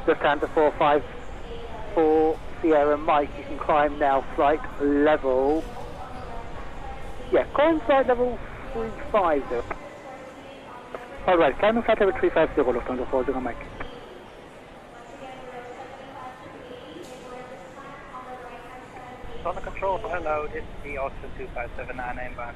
Lufthansa 454 Sierra Mike, you can climb now flight level. Yeah, climb flight level 350. Alright, climbing flight level 350, Lufthansa 40 Mike. On the control, hello, this is the Austin 2579 inbound.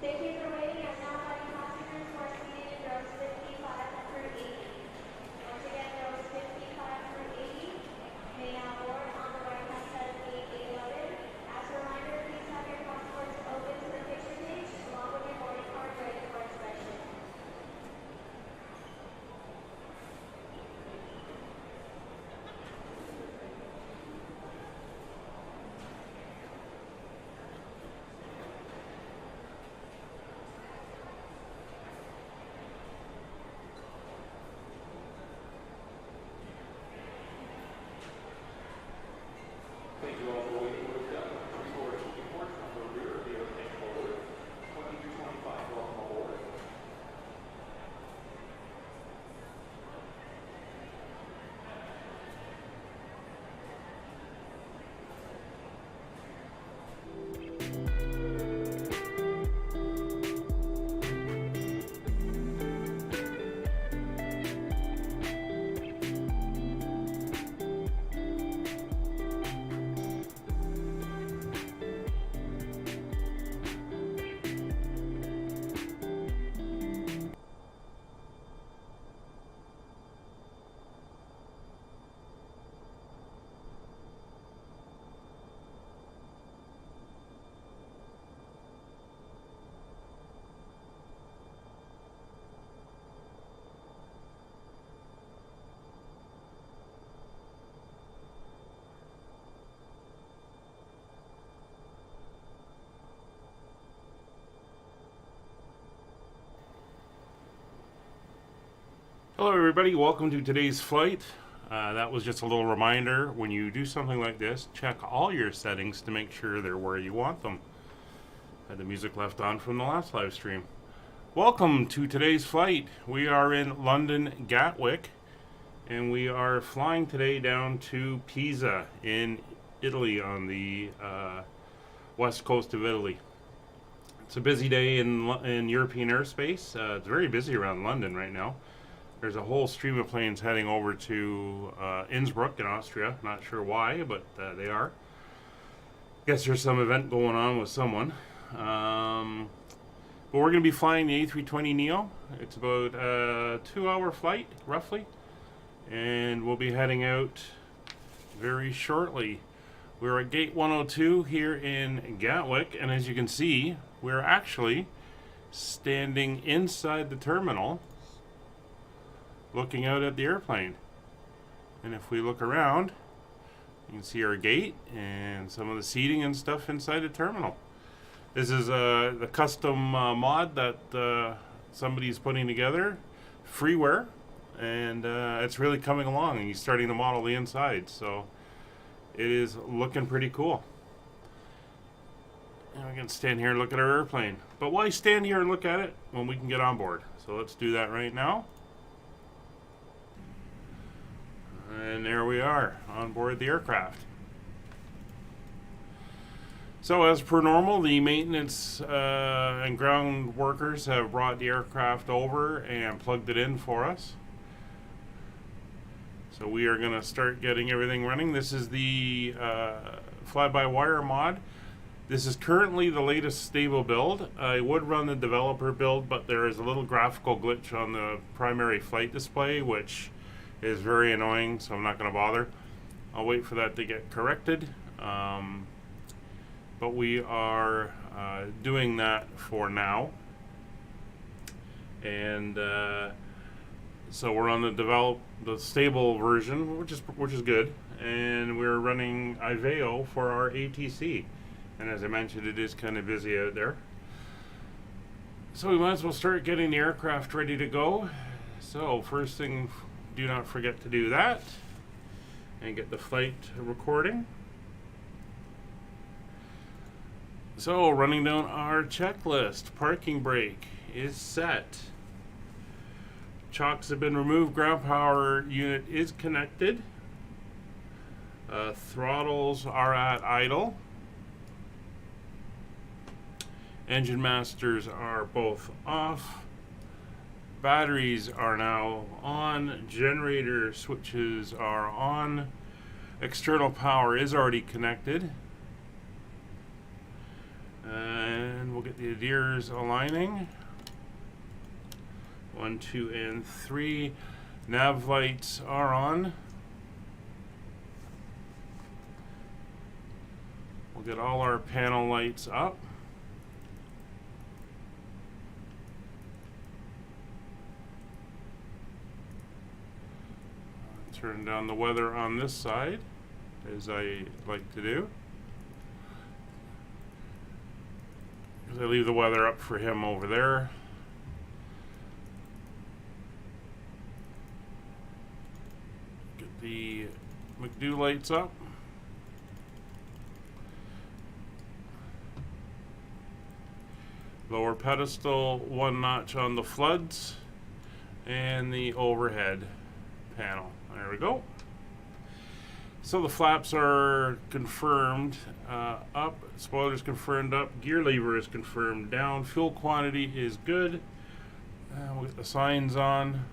Thank you for waiting. I'm now letting passengers who are seated in rows 55 through 80. Once again, rows 55 through 80 may now board on the right-hand side of gate 11. As a reminder, please have your passports open to the picture page along with your boarding card ready for inspection. Hello everybody, welcome to today's flight. That was just a little reminder, when you do something like this, check all your settings to make sure they're where you want them. Had the music left on from the last live stream. Welcome to today's flight. We are in London Gatwick, and we are flying today down to Pisa in Italy, on the west coast of Italy. It's a busy day in European airspace. It's very busy around London right now. There's a whole stream of planes heading over to Innsbruck in Austria. Not sure why, but they are. Guess there's some event going on with someone. But we're going to be flying the A320neo. It's about a 2-hour flight, roughly. And we'll be heading out very shortly. We're at gate 102 here in Gatwick. And as you can see, we're actually standing inside the terminal, looking out at the airplane. And if we look around, you can see our gate and some of the seating and stuff inside the terminal. This is the custom mod that somebody's putting together, freeware, and it's really coming along, and he's starting to model the inside, so it is looking pretty cool. And we can stand here and look at our airplane. But why stand here and look at it when we can get on board? So let's do that right now. And there we are, on board the aircraft. So as per normal, the maintenance and ground workers have brought the aircraft over and plugged it in for us. So we are going to start getting everything running. This is the fly-by-wire mod. This is currently the latest stable build. I would run the developer build, but there is a little graphical glitch on the primary flight display, which is very annoying, so I'm not going to bother. I'll wait for that to get corrected. But we are doing that for now. And so we're on the stable version, which is good. And we're running Iveo for our ATC. And as I mentioned, it is kind of busy out there. So we might as well start getting the aircraft ready to go. So first thing, do not forget to do that. And get the flight recording. So running down our checklist, parking brake is set. Chocks have been removed, ground power unit is connected. Throttles are at idle. Engine masters are both off. Batteries are now on. Generator switches are on. External power is already connected. And we'll get the adheres aligning. 1, 2, and 3. Nav lights are on. We'll get all our panel lights up. Turn down the weather on this side, as I like to do. I leave the weather up for him over there. Get the McDo lights up. Lower pedestal, 1 notch on the floods, and the overhead panel. There we go. So the flaps are confirmed up, spoilers confirmed up, gear lever is confirmed down, fuel quantity is good. We'll get the signs on.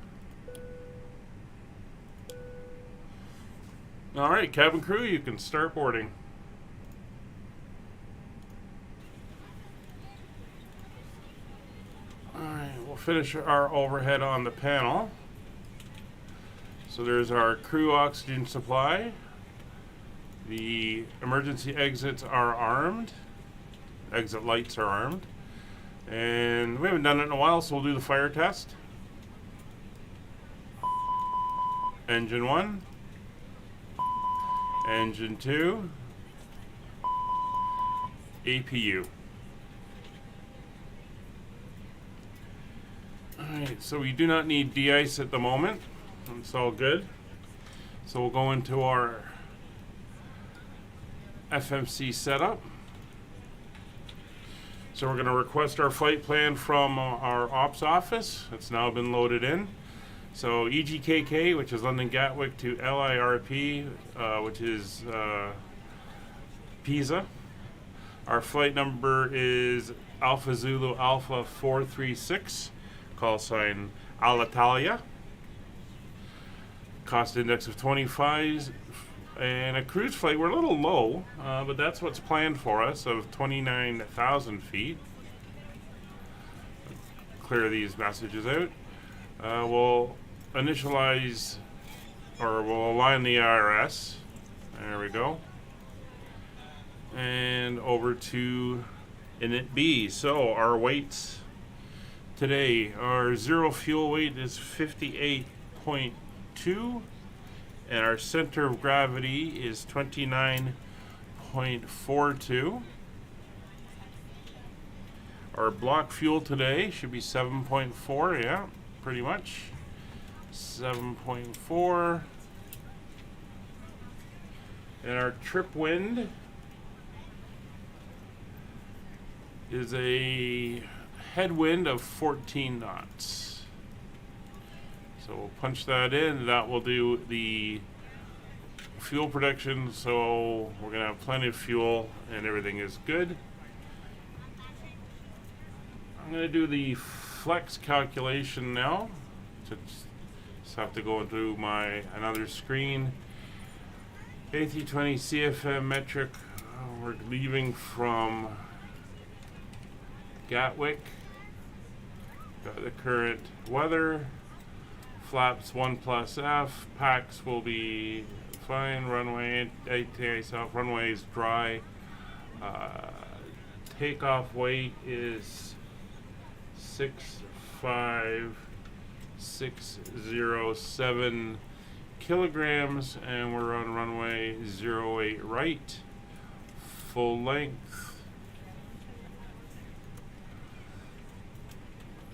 Alright, cabin crew, you can start boarding. Alright, we'll finish our overhead on the panel. So there's our crew oxygen supply. The emergency exits are armed. Exit lights are armed. And we haven't done it in a while, so we'll do the fire test. Engine 1. Engine 2. APU. Alright, so we do not need de-ice at the moment. It's all good. So we'll go into our FMC setup. So we're going to request our flight plan from our ops office. It's now been loaded in. So EGKK, which is London Gatwick, to LIRP, which is Pisa. Our flight number is Alpha Zulu Alpha 436, call sign Alitalia. Cost index of 25, and a cruise flight, we're a little low, but that's what's planned for us, of 29,000 feet. Clear these messages out. We'll initialize, or we'll align the IRS. There we go. And over to init B. So our weights today, our zero fuel weight is 58.2, and our center of gravity is 29.42. Our block fuel today should be 7.4, yeah, pretty much. 7.4. And our trip wind is a headwind of 14 knots. So we'll punch that in. That will do the fuel prediction, so we're going to have plenty of fuel and everything is good. I'm going to do the flex calculation now. Just have to go into my another screen. A320 CFM metric. We're leaving from Gatwick. Got the current weather. Flaps 1+F. Packs will be fine. Runway ATC off. Runway is dry. Takeoff weight is 65607 kilograms, and we're on runway 08 right. Full length.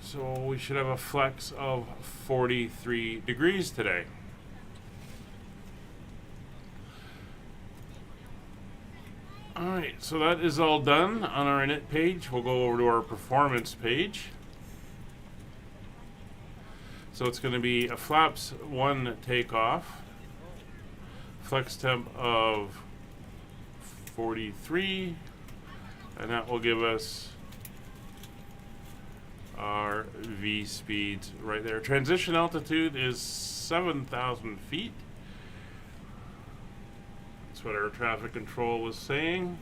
So we should have a flex of 43 degrees today. Alright, so that is all done on our init page. We'll go over to our performance page. So it's going to be a flaps 1 takeoff, flex temp of 43, and that will give us our V speeds right there. Transition altitude is 7,000 feet. That's what our traffic control was saying.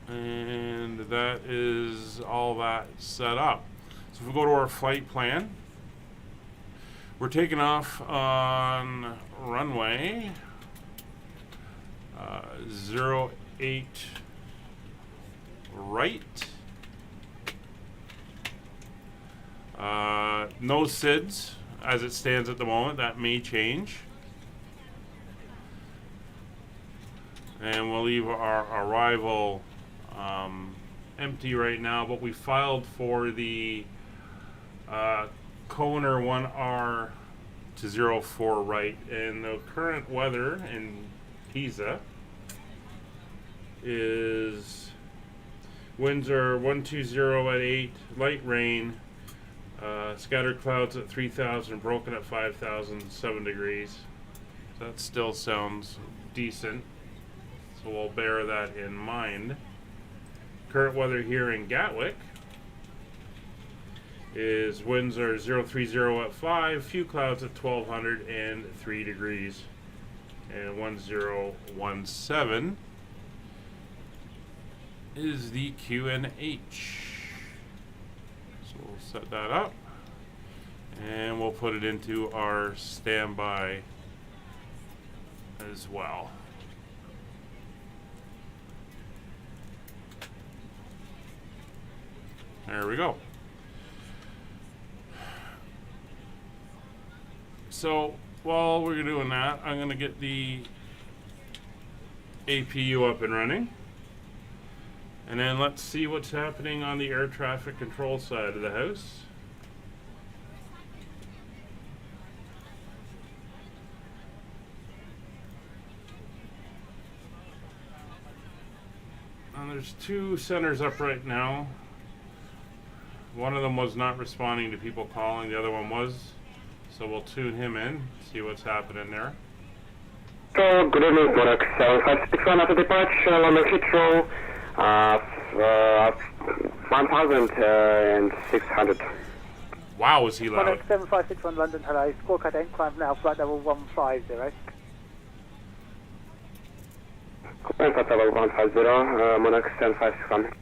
And that is all that set up. So if we go to our flight plan, we're taking off on runway 08 right. No SIDS as it stands at the moment. That may change. And we'll leave our arrival empty right now, but we filed for the Koner 1R to 04 right, and the current weather in Pisa is winds are 120 at 8, light rain, scattered clouds at 3,000, broken at 5,000, 7 degrees. That still sounds decent, so we'll bear that in mind. Current weather here in Gatwick is winds are 030 at 5, few clouds at 1,200 and 3 degrees, and 1017 is the QNH. So we'll set that up and we'll put it into our standby as well. There we go. So while we're doing that, I'm going to get the APU up and running. And then let's see what's happening on the air traffic control side of the house. And there's two centers up right now. One of them was not responding to people calling, the other one was. So we'll tune him in, see what's happening there. So, good evening, Monarch 7561 after departure, London Heathrow, 1,600. Wow, is he loud? Monarch 7561 London, hello. Squawk identity, climb now, flight level 150. Flight level 150, Monarch 7561.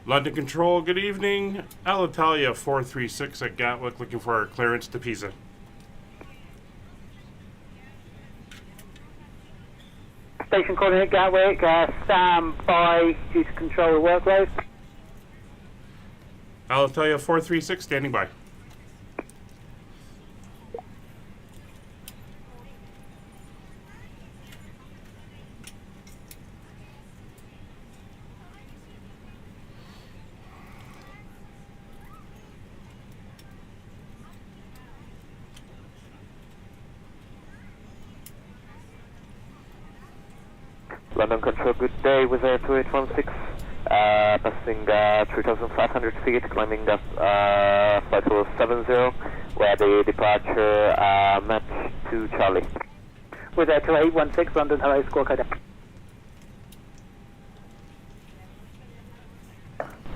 London Control, good evening. Alitalia 436 at Gatwick, looking for our clearance to Pisa. Station coordinate Gatwick, stand by due to control the workload. Alitalia 436, standing by. London Control, good day with A320neo. Passing 3,500 feet, climbing up flight level 70, where the departure match to Charlie. With Air 2816, London, hello, squawk code.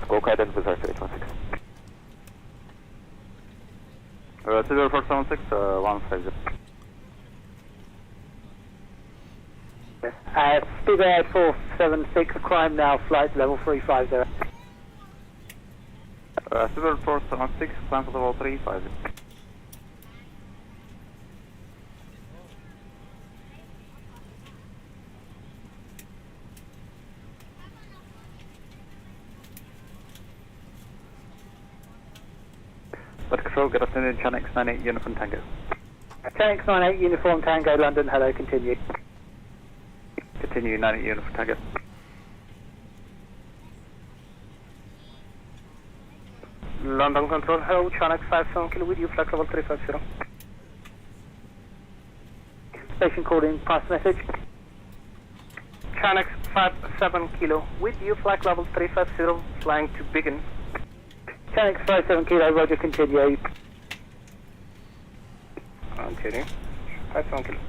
Squawk Island with A320neo. Civil 476, 150. Speed Air 476, climb now, flight level 350. Civil 476, climb to level 350. But control, get us in Channel X98 Uniform Tango. Channel X98 Uniform Tango, London, hello, continue. Continue 98 Uniform Tango. London Control, hello, Channel X57 Kilo with you, flight level 350. Station calling, pass message. Channel X57 Kilo with you, flight level 350, flying to Biggin. Channel X57 Kilo, roger, continue. Continue. 57 Kilo.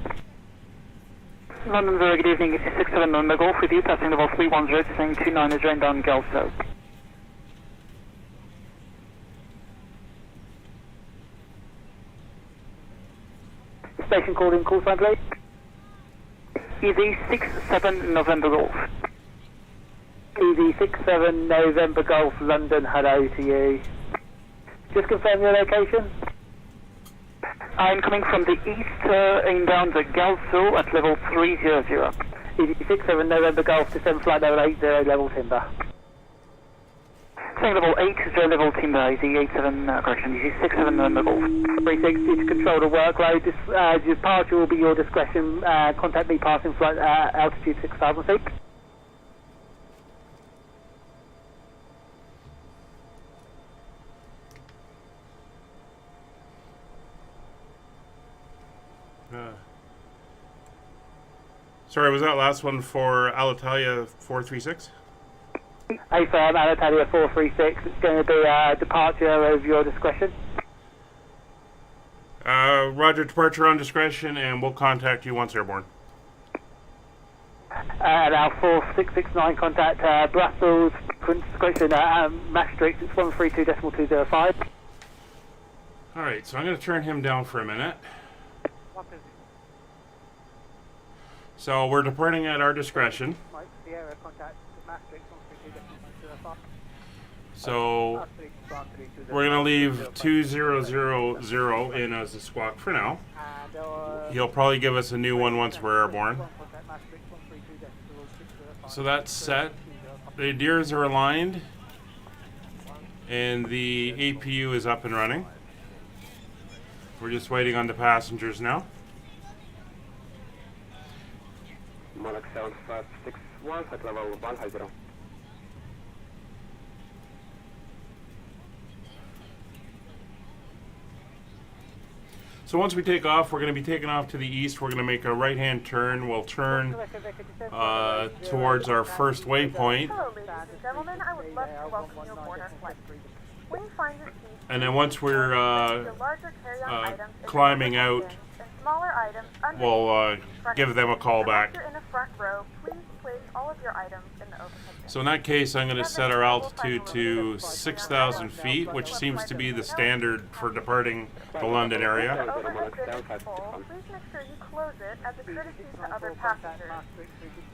London, very good evening, it's 67 November Golf with you, passing level 310, descending 29 is rain down Gulf South. Station calling, call sign please. Easy 67 November Golf. Easy 67 November Golf, London, hello to you. Just confirm your location. I'm coming from the east, inbound the Gulf Zoo at level 300. Easy 67 November Golf, descend flight level 80, level timber. Saying level 80, level timber, easy 87, correction, easy 67 November Golf. 360 to control the workload, departure will be your discretion, contact me passing flight altitude 6,000 feet. Sorry, was that last one for Alitalia 436? Hey firm, Alitalia 436, it's going to be a departure of your discretion. Roger, departure on discretion, and we'll contact you once airborne. Now 4669 contact Brussels, discretion, Maastricht, it's 132.205. Alright, so I'm going to turn him down for a minute. So we're departing at our discretion. So we're going to leave 2000 in as a squawk for now. He'll probably give us a new one once we're airborne. So that's set. The gears are aligned. And the APU is up and running. We're just waiting on the passengers now. Monarch 7561 at level 150. So once we take off, we're going to be taking off to the east. We're going to make a right-hand turn. We'll turn towards our first waypoint. Hello, ladies and gentlemen. I would love to welcome you aboard our flight. When you find your seat, And then once we're your larger carry-on items in the climbing overhead out, bins and smaller items underneath we'll front give them a call Unless back. you're in the front row, please place all of your items in the overhead bin. So in that case, I'm going to set our altitude to 6,000 feet, which seems to be the standard for departing the London area. The overhead bin is full. Please make sure you close it as a courtesy to other passengers.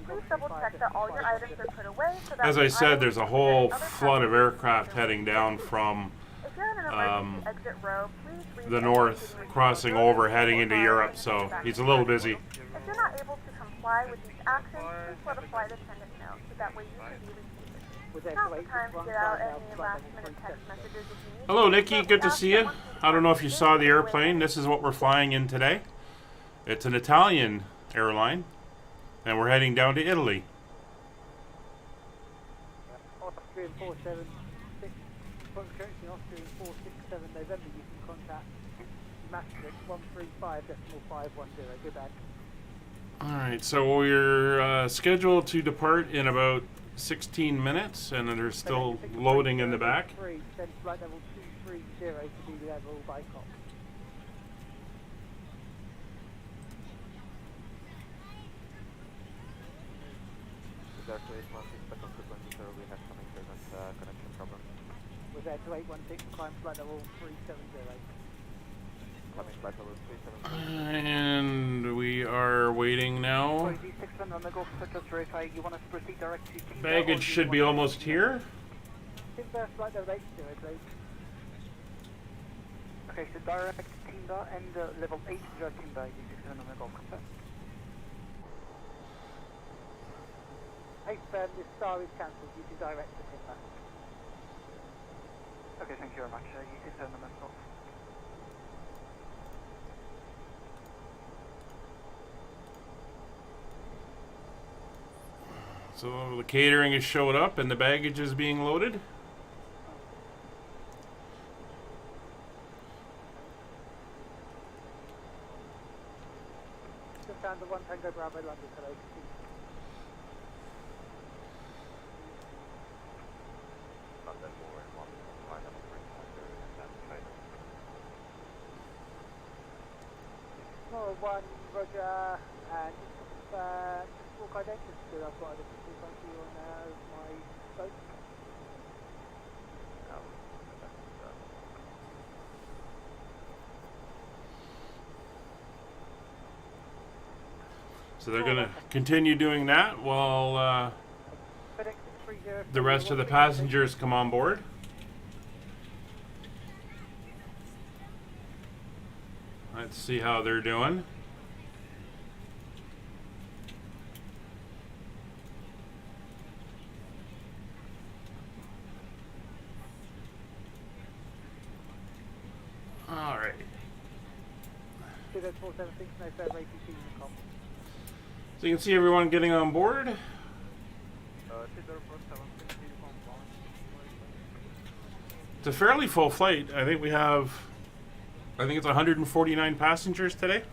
Please double check that all your items are put away so that As I when said, idle there's a is whole other flood of passengers aircraft can heading down from If you're in an emergency exit row, please reach the out north, to the crossing rescue over, service heading into or Europe, fire so back he's to a little the busy. If you're not able to comply with these actions, please let a flight attendant know so that way you can be received. Now's the time to get out any last-minute text messages if you need. Hello, to, Nikki. but Good to we ask see that you. once you've I don't know if you checked saw in, the go airplane. This is what we're flying in today. It's an Italian airline, and we're heading down to Italy. Austrian 476, correction, Austrian 467 November, you can contact Maastricht 135.510, goodbye. Alright, so we're scheduled to depart in about 16 minutes, and they're still loading in the back. Then flight level 230 to be level by cop. We have some internet connection problem. Was there to 816, climb flight level 370. Coming flight level 370. And we are waiting now. Sorry, D6 on the Gulf, just verify you want us to proceed direct to Pisa. Baggage should be almost here. Timber, flight level 80, please. Okay, so direct Timber and level 80 Timber, D6 on the Gulf. Hey, this star is cancelled. You can direct to Timber. Okay, thank you very much. D6 on the Gulf. So the catering has showed up and the baggage is being loaded. Just found the 1 Tango Bravo London today. London more and 1 flight level 370 and then China. Nora 1, Roger, and just walk identity. I've got a different frequency on my boat. So they're going to continue doing that while the rest of the passengers come on board. Let's see how they're doing. All right. So you can see everyone getting on board. It's a fairly full flight. I think it's 149 passengers today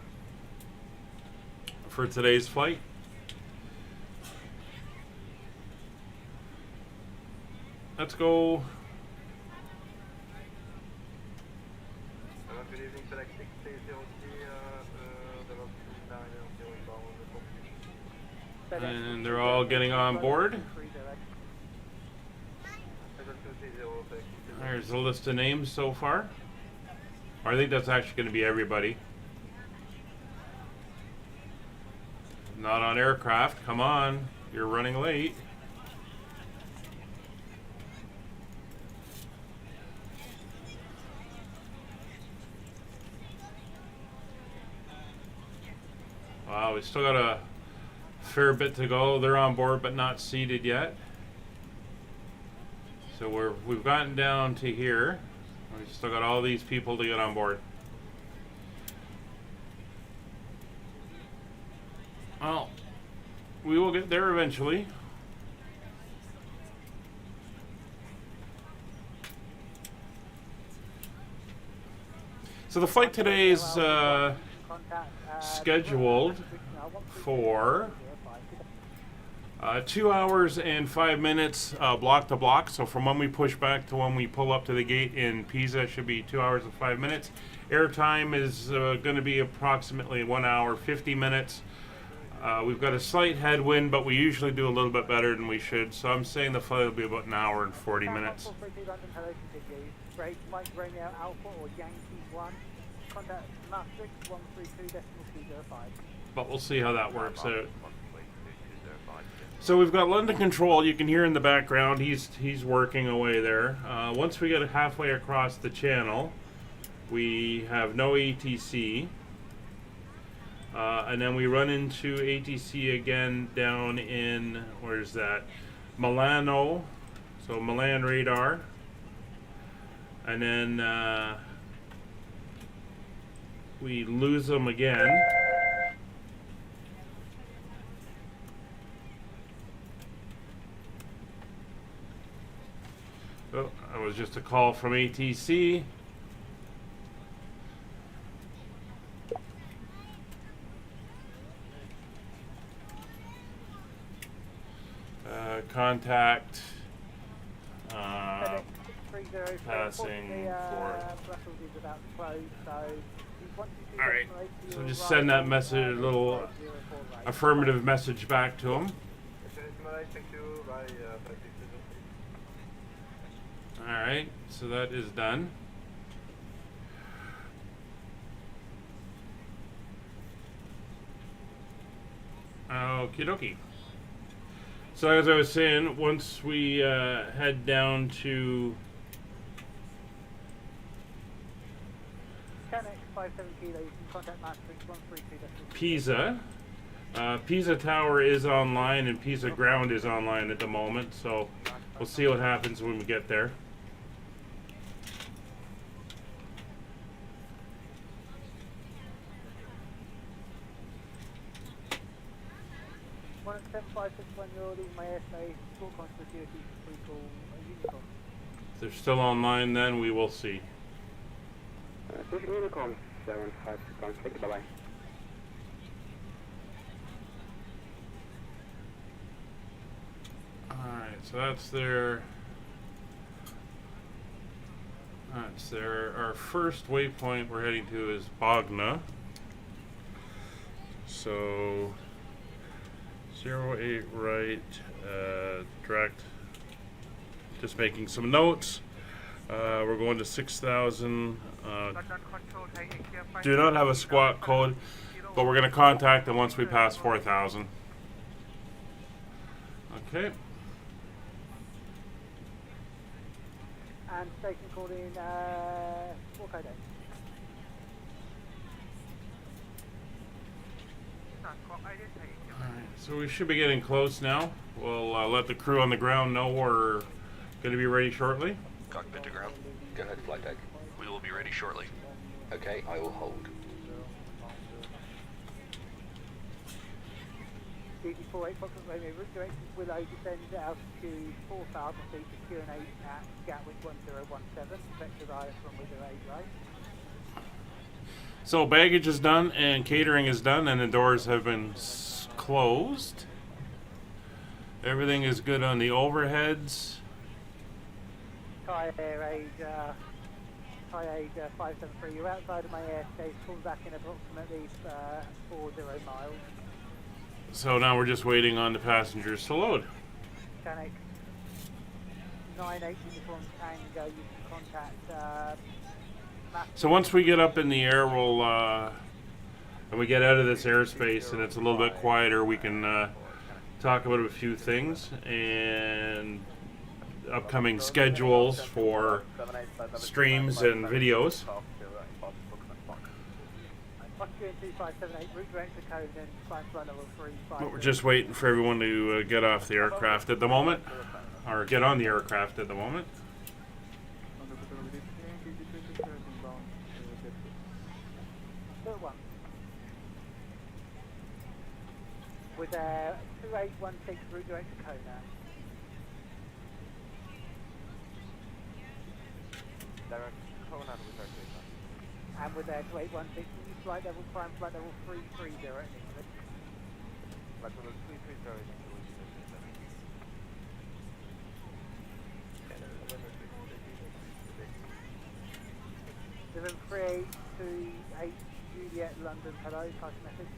for today's flight. Let's go. Good evening, select 630, And they're all getting on board. There's a list of names so far. I think that's actually going to be everybody. Not on aircraft. Come on. You're running late. Wow, we still got a fair bit to go. They're on board but not seated yet. So we've gotten down to here. We've still got all these people to get on board. Well, we will get there eventually. So the flight today is scheduled for 2 hours and 5 minutes block to block. So from when we push back to when we pull up to the gate in Pisa should be 2 hours and 5 minutes. Airtime is going to be approximately 1 hour 50 minutes. We've got a slight headwind, but we usually do a little bit better than we should. So I'm saying the flight will be about 1 hour and 40 minutes. Mike Romeo Alpha or Yankee 1. Contact Maastricht 132.205. But we'll see how that works out. So we've got London Control. You can hear in the background. He's working away there. Once we get halfway across the channel, we have no ATC. And then we run into ATC again down in, where's that? Milano. So Milan radar. And then we lose them again. Oh, that was just a call from ATC. contact FedEx 630, passing for. Brussels is about to close, so once you see All right, destination, so you'll just arrive send that at, message, a little 504 right. affirmative message back to him. Thank you. Bye. All right, so that is done. Okie dokie. So as I was saying, once we head down to Canex 57 kilo, you can contact Maastricht 132. Pisa, Pisa Tower is online and Pisa Ground is online at the moment, so we'll see what happens when we get there. One at 7561, you're leaving my airspace, full security, free call, Unicorn. If they're still online, then we will see. Unicorn 756, thank you, bye-bye. Alright, so that's their our first waypoint we're heading to is Bogna. So 08 right, direct, just making some notes. We're going to 6,000. Do not have a squawk code, but we're going to contact them once we pass 4,000. Okay. And station called in, what code? Alright, so we should be getting close now. We'll let the crew on the ground know we're going to be ready shortly. Cockpit to ground. Go ahead, flight deck. We will be ready shortly. Okay, I will hold. DD48 Fox Romeo, route directions Willow, descend at altitude 4,000 feet to Q&A at Gatwick 1017, vector I from Willow 8 right. So baggage is done and catering is done and the doors have been closed. Everything is good on the overheads. Thai Air 573, you're outside of my airspace, pull back in approximately 40 miles. So now we're just waiting on the passengers to load. Canex 98 uniform Tango, you can contact So once we get up in the air, we'll and we get out of this airspace and it's a little bit quieter, we can talk about a few things and upcoming schedules for streams and videos. But we're just waiting for everyone to get off the aircraft at the moment, or get on the aircraft at the moment. With 2816 route direct to Kona. Direct Kona with our And with 2816, flight level prime, flight level 330 in England. Flight level 330 in England. 73828 Juliet London, hello, pass message.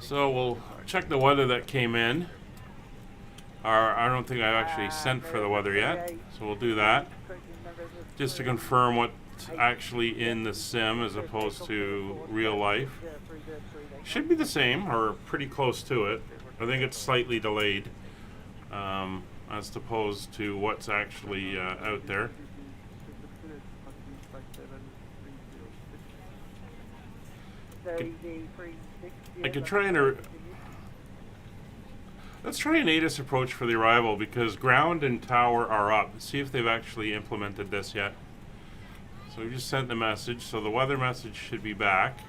So we'll check the weather that came in. I don't think I've actually sent for the weather yet, so we'll do that. Just to confirm what's actually in the sim as opposed to real life. Should be the same, or pretty close to it. I think it's slightly delayed as opposed to what's actually out there. I could try and let's try an ATIS approach for the arrival because ground and tower are up. See if they've actually implemented this yet. So we just sent the message, so the weather message should be back.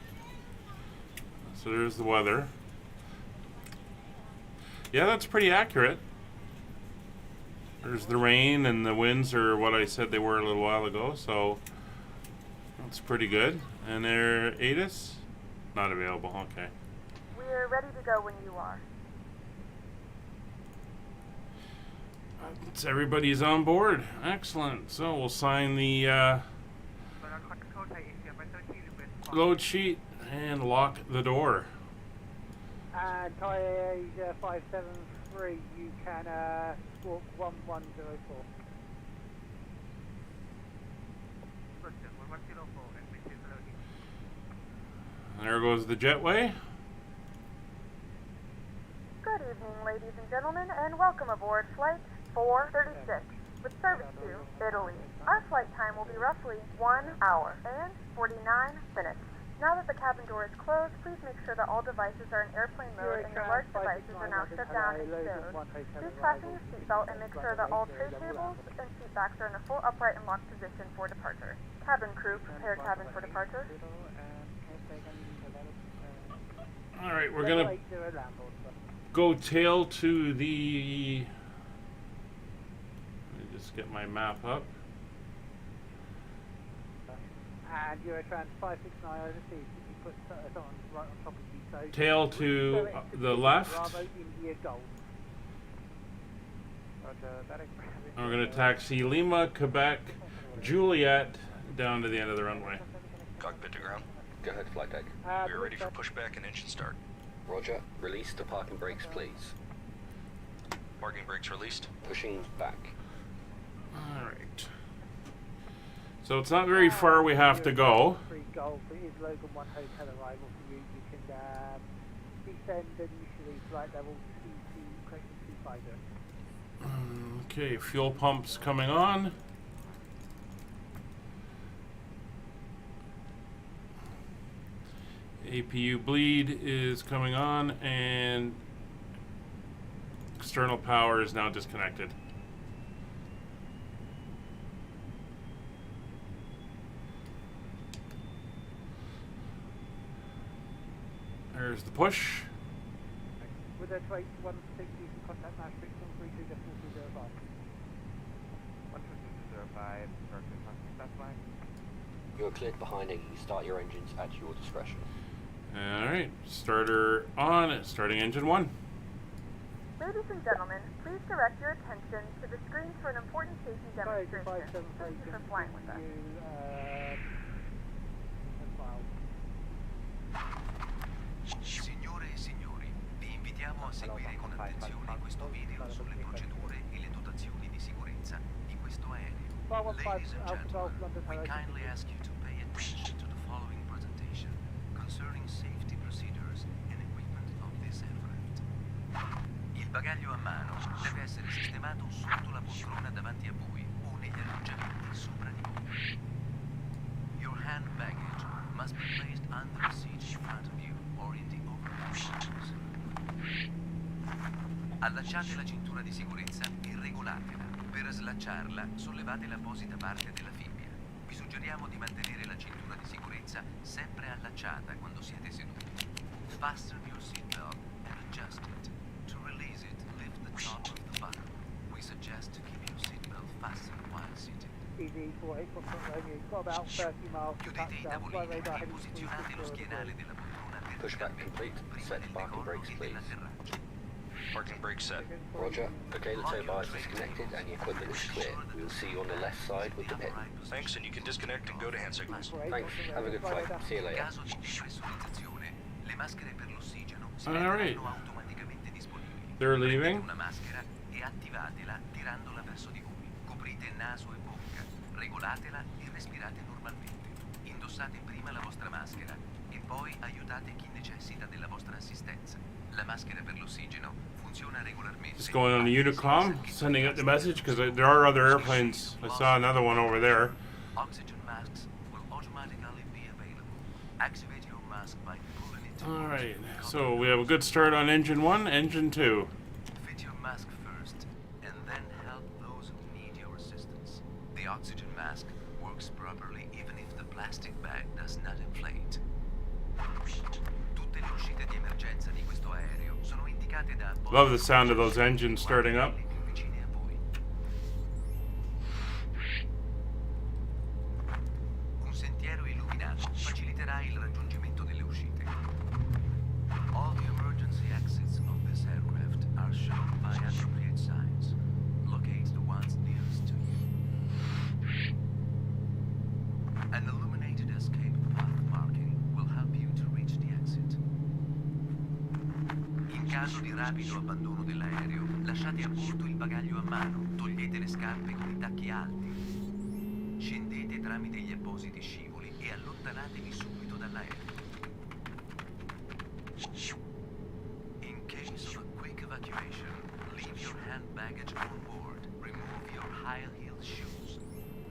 So there's the weather. Yeah, that's pretty accurate. There's the rain and the winds are what I said they were a little while ago, so that's pretty good. And their ATIS? Not available, okay. We're ready to go when you are. Everybody's on board. Excellent. So we'll sign the load sheet and lock the door. And Thai Asia 573, you can walk 1104. There goes the jetway. Good evening, ladies and gentlemen, and welcome aboard Flight 436 with service to Italy. Our flight time will be roughly 1 hour and 49 minutes. Now that the cabin door is closed, please make sure that all devices are in airplane mode and your large devices are now shut down and stowed. Please fasten your seatbelt and make sure that all tray tables and seat backs are in a full upright and locked position for departure. Cabin crew, prepare cabin for departure. Alright, we're gonna go tail to the... Let me just get my map up. And Eurotrans 569 overseas, you put someone right on top of you. So Tail to the left. Bravo India Gold. We're going to taxi Lima, Quebec, Juliet down to the end of the runway. Cockpit to ground. Go ahead, flight deck. We are ready for pushback and engine start. Roger. Release the parking brakes, please. Parking brakes released. Pushing back. Alright. So it's not very far we have to go. Free Golf, it is Logan 1 hotel arrival for you. You can descend initially flight level CC, correction 250. Okay, fuel pumps coming on. APU bleed is coming on, and external power is now disconnected. There's the push. With a trace 160, you can contact Maastricht on 32.205. 122.05, that's fine. You are cleared behind and you can start your engines at your discretion. Alright, starter on, starting engine 1. Ladies and gentlemen, please direct your attention to the screens for an important safety demonstration. Thank you for flying with us. Signore e signori, vi invitiamo a seguire con attenzione questo video sulle procedure e le dotazioni di sicurezza di questo aereo. Ladies and gentlemen, we kindly ask you to pay attention to the following presentation concerning safety procedures and equipment of this aircraft. Il bagaglio a mano deve essere sistemato sotto la poltrona davanti a voi o negli alloggiamenti sopra di voi. Your hand baggage must be placed under the seat in front of you or in the overhead bins. Allacciate la cintura di sicurezza e regolatela. Per slacciarla, sollevate l'apposita parte della fibbia. Vi suggeriamo di mantenere la cintura di sicurezza sempre allacciata quando siete seduti. Fasten your seatbelt and adjust it. To release it, lift the top of the button. We suggest to keep your seatbelt fastened while seated. Easy for 8 Romeo, got about 30 miles to Chiudete i touchdown, fly tavolini radar e heading posizionate lo schienale della poltrona Pushback complete. Set parking brakes, please. Parking brake set. Roger. Okay, the tow bar is disconnected and the equipment is clear. We will see you on the left side with the pit. Thanks, and you can disconnect and go to hand signals. Thanks. Have a good flight. See you In later. caso di depressurizzazione, le maschere per l'ossigeno si All right. renderanno automaticamente disponibili. They're Prendete leaving. una maschera e attivatela tirandola verso di voi. Coprite naso e bocca, regolatela e respirate normalmente. Indossate prima la vostra maschera e poi aiutate chi necessita della vostra assistenza. La maschera per l'ossigeno funziona regolarmente. Just going on the Honeycomb, sending out the message because there are other airplanes. I saw another one over there. Oxygen masks will automatically be available. Activate your mask by pulling it. Alright, so we have a good start on engine 1, engine 2. Fit your mask first, and then help those who need your assistance. The oxygen mask works properly even if the plastic bag does not inflate. Tutte le uscite di emergenza di questo aereo sono indicate da Love the sound of those engines starting up. più vicine a voi. Un sentiero illuminato faciliterà il raggiungimento delle uscite. All the emergency exits of this aircraft are shown by appropriate signs. Locate caso di rapido abbandono dell'aereo, lasciate a bordo il bagaglio a mano, togliete le scarpe con i tacchi alti. Scendete tramite gli appositi scivoli e allontanatevi subito dall'aereo. In case of a quick evacuation, leave your hand baggage on board. Remove your high-heeled shoes.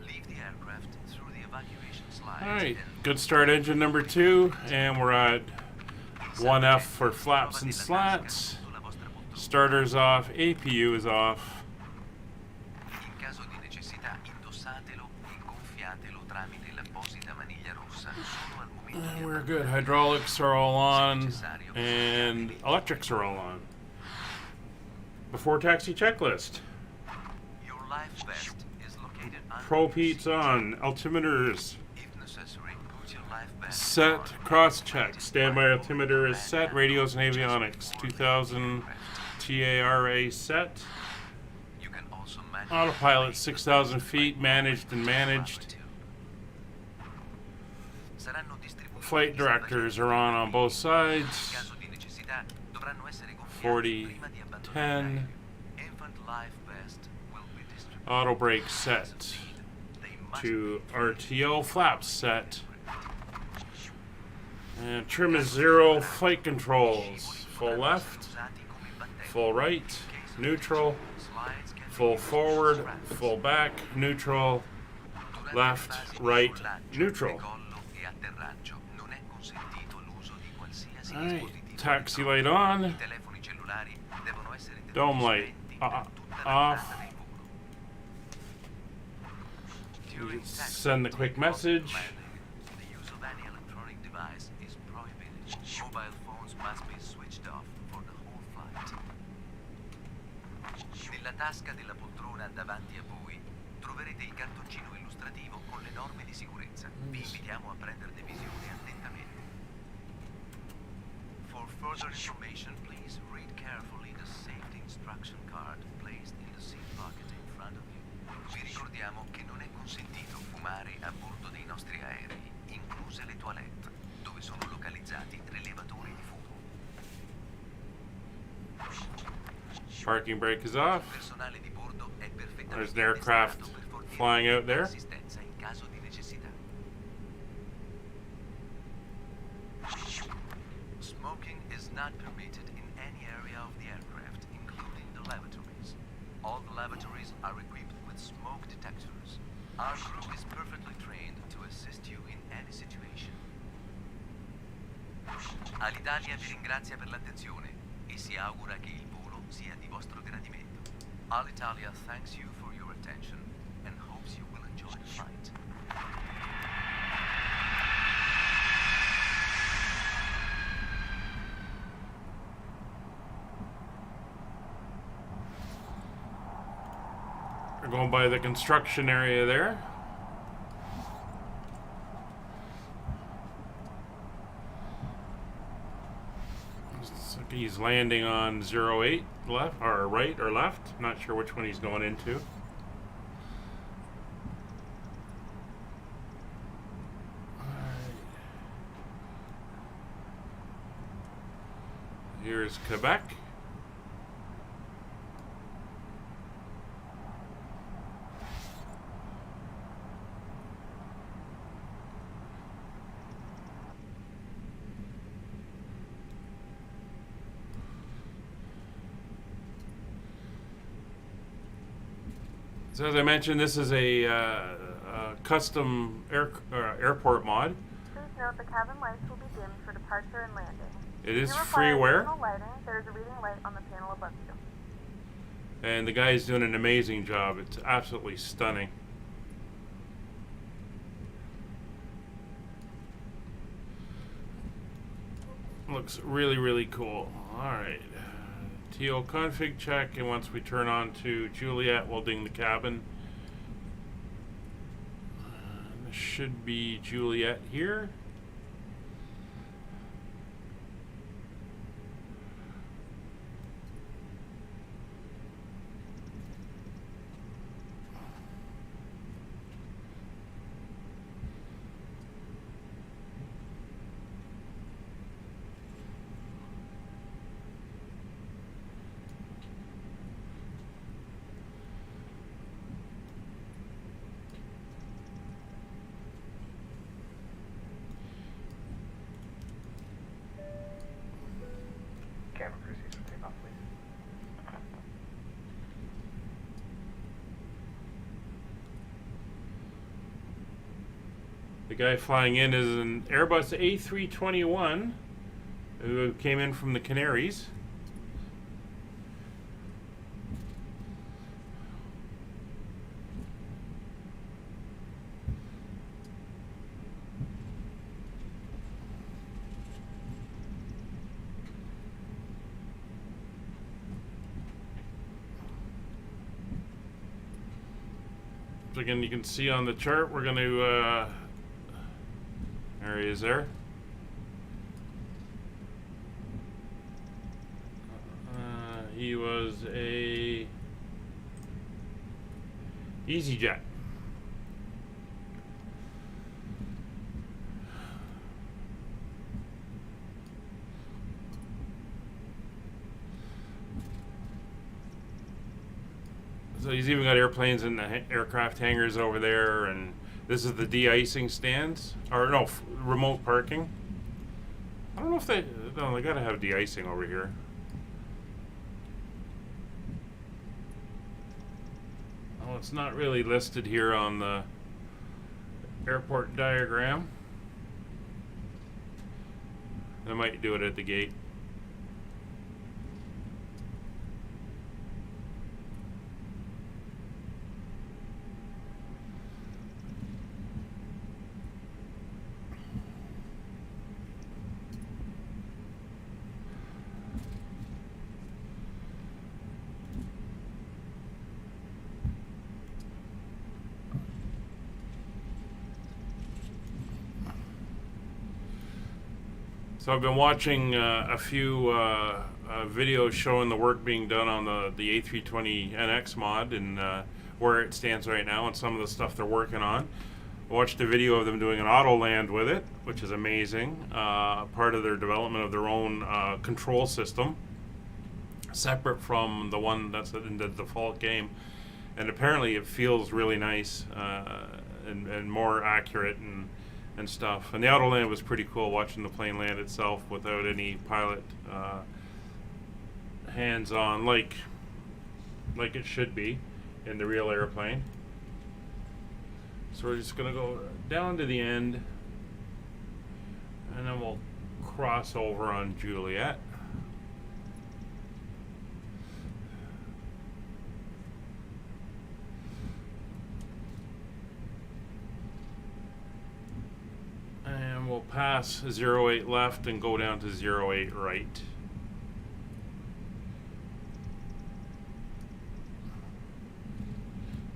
Leave the aircraft through the evacuation slides. Alright, good start engine number 2, and we're at 1F for flaps and slats. Starter's off, APU is off. In caso di necessità, indossatelo e gonfiatelo tramite l'apposita maniglia rossa. Solo al momento di And we're good. Hydraulics are all on, and electrics are all on. Before taxi checklist. Your life vest is located under Pro Pete's on. Altimeters if necessary, put your life vest set. on. Cross check. Standby altimeter is set. Radios and avionics 2000 TARA set. You can also manage Autopilot 6,000 feet managed and managed. Saranno distribuiti Flight directors are on both in sides. caso di necessità dovranno essere gonfiati 40, prima di abbandonare 10. l'aereo. Infant life vest will be distributed. Auto brake set They must to RTO. Flaps set. And trim is 0. Flight controls. Full left. usati come battelli. Full right. Neutral. Slides can be Full used forward. as straps. Full back. Neutral. Durante left, le fasi di right, decollaggio, neutral. decollo e atterraggio non è consentito l'uso di qualsiasi Alright, dispositivo taxi elettronico. light on. I telefoni cellulari devono essere tenuti Dome light spenti per tutta la off. durata del volo. During taxi Send the quick message. landing, the use of any electronic device is prohibited. Mobile phones must be switched off for the whole flight. Nella tasca della poltrona davanti a voi troverete il cartoncino illustrativo con le norme di sicurezza. Vi invitiamo a prenderne visione attentamente. For further information, please read carefully the safety instruction card placed in the seat pocket in front of you. Vi ricordiamo che non è consentito fumare a bordo dei nostri aerei, incluse le toilette, dove sono localizzati rilevatori di fumo. Parking brake is off. Il personale di bordo è perfettamente There's an aircraft addestrato per fornire flying out there. assistenza in caso di necessità. Smoking is not permitted in any area of the aircraft, including the lavatories. All the lavatories are equipped with smoke detectors. Our crew is perfectly trained to assist you in any situation. Alitalia vi ringrazia per l'attenzione e si augura che il volo sia di vostro gradimento. Alitalia thanks you for your attention and hopes you will enjoy the flight. We're going by the construction area there. Looks like he's landing on 08 left or right or left. Not sure which one he's going into. Here's Quebec. So as I mentioned, this is a custom airport mod. Please note the cabin lights will be dimmed for departure and landing. It is If you require freeware, additional lighting, there is a reading light on the panel above you. and the guy's doing an amazing job. It's absolutely stunning. Looks really, really cool. All right. TO config check, and once we turn on to Juliet, we'll ding the cabin. This should be Juliet here. The guy flying in is an Airbus A321 who came in from the Canaries. So again, you can see on the chart, we're going to, there he is there. He was a EasyJet. So he's even got airplanes in the aircraft hangars over there, and this is the de-icing stands, or no, remote parking. I don't know if they gotta have de-icing over here. Oh, it's not really listed here on the airport diagram. I might do it at the gate. So I've been watching a few videos showing the work being done on the A320nx mod and where it stands right now and some of the stuff they're working on. I watched a video of them doing an auto land with it, which is amazing. Part of their development of their own control system, separate from the one that's in the default game. And apparently it feels really nice and more accurate and stuff. And the auto land was pretty cool, watching the plane land itself without any pilot hands-on, like it should be in the real airplane. So we're just gonna go down to the end, and then we'll cross over on Juliet. And we'll pass 08 left and go down to 08 right.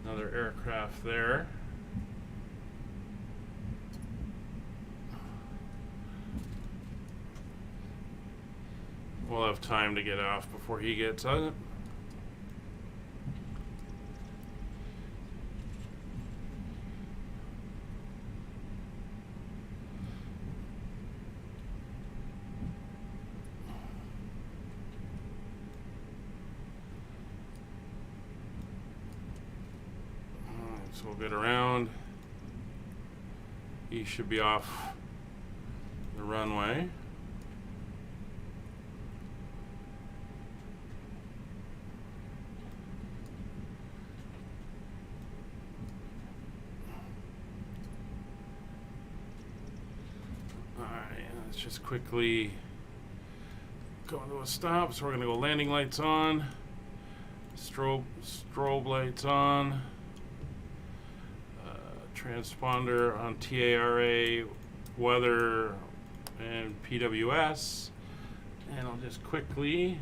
Another aircraft there. We'll have time to get off before he gets on it. So we'll get around. He should be off the runway. Alright, let's just quickly go into a stop. So we're going to go landing lights on, strobe lights on. Transponder on TARA, weather, and PWS. And I'll just quickly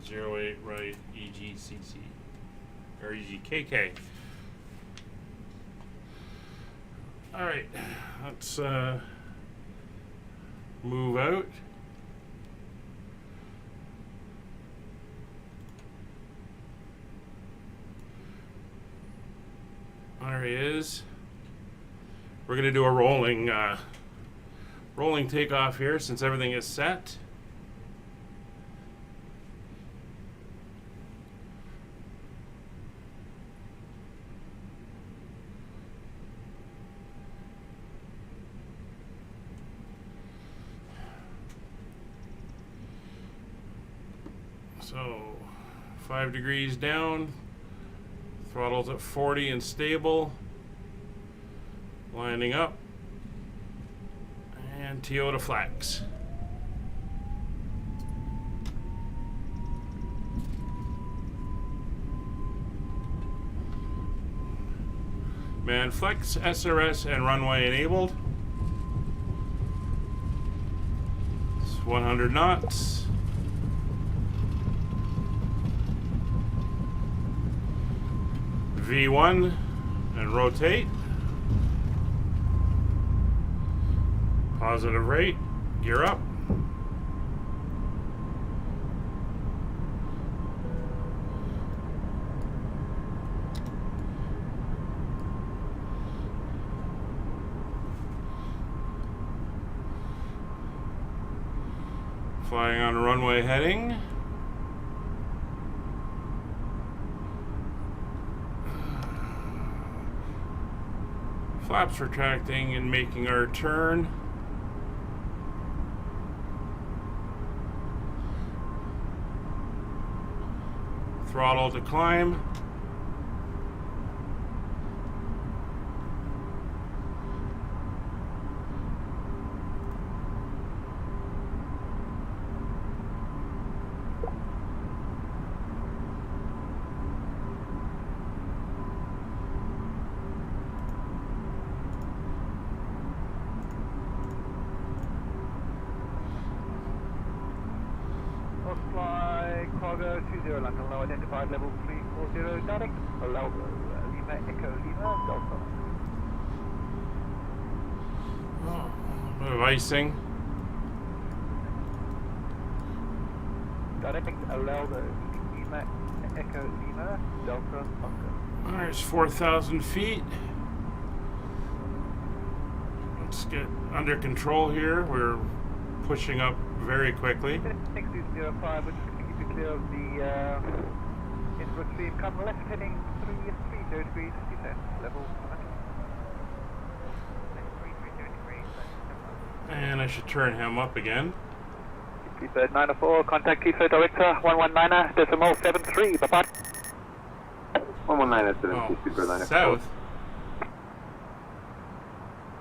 08 right EGCC or EGKK. All right, let's move out. There he is. We're going to do a rolling takeoff here since everything is set. So 5 degrees down, throttle's at 40 and stable, lining up, and TO to flags. Man flex, SRS, and runway enabled. It's 100 knots. V1 and rotate. Positive rate. Gear up. Flying on a runway heading. Flaps retracting and making our turn. Throttle to climb. Fly cargo 20 London, low identified level 340 direct, allow Lima Echo Lima Delta. A bit of icing. Direct, allow the Lima Echo Lima Delta Oscar. There's 4,000 feet. Let's get under control here. We're pushing up very quickly. 6205, we're just going to keep you clear of the input stream. Come left heading 330 degrees, descent level 100. And I should turn him up again. Keybird 904, contact Keybird Director 119er, decimal 73, bye-bye. 119er, Oh, south.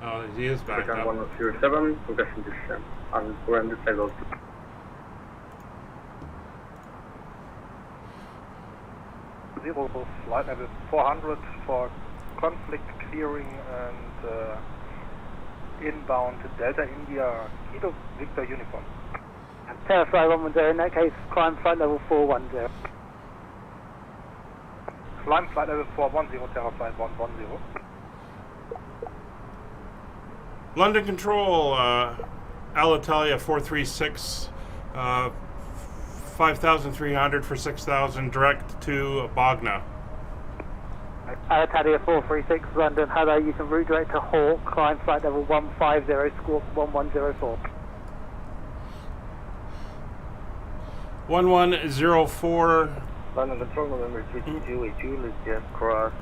Oh, he is back up. 107, progression descent, and we're on the table. Zero flight level 400 for conflict clearing and inbound Delta India, Kilo Victor Uniform. Terrafly 110, in that case, climb flight level 410. Climb flight level 410, Terrafly 110. London Control, Alitalia 436, 5,300 for 6,000, direct to Bogna. Alitalia 436, London, hello, you can route direct to Hawk, climb flight level 150, squawk 1104. 1104. London Control, November 2282, let's just cross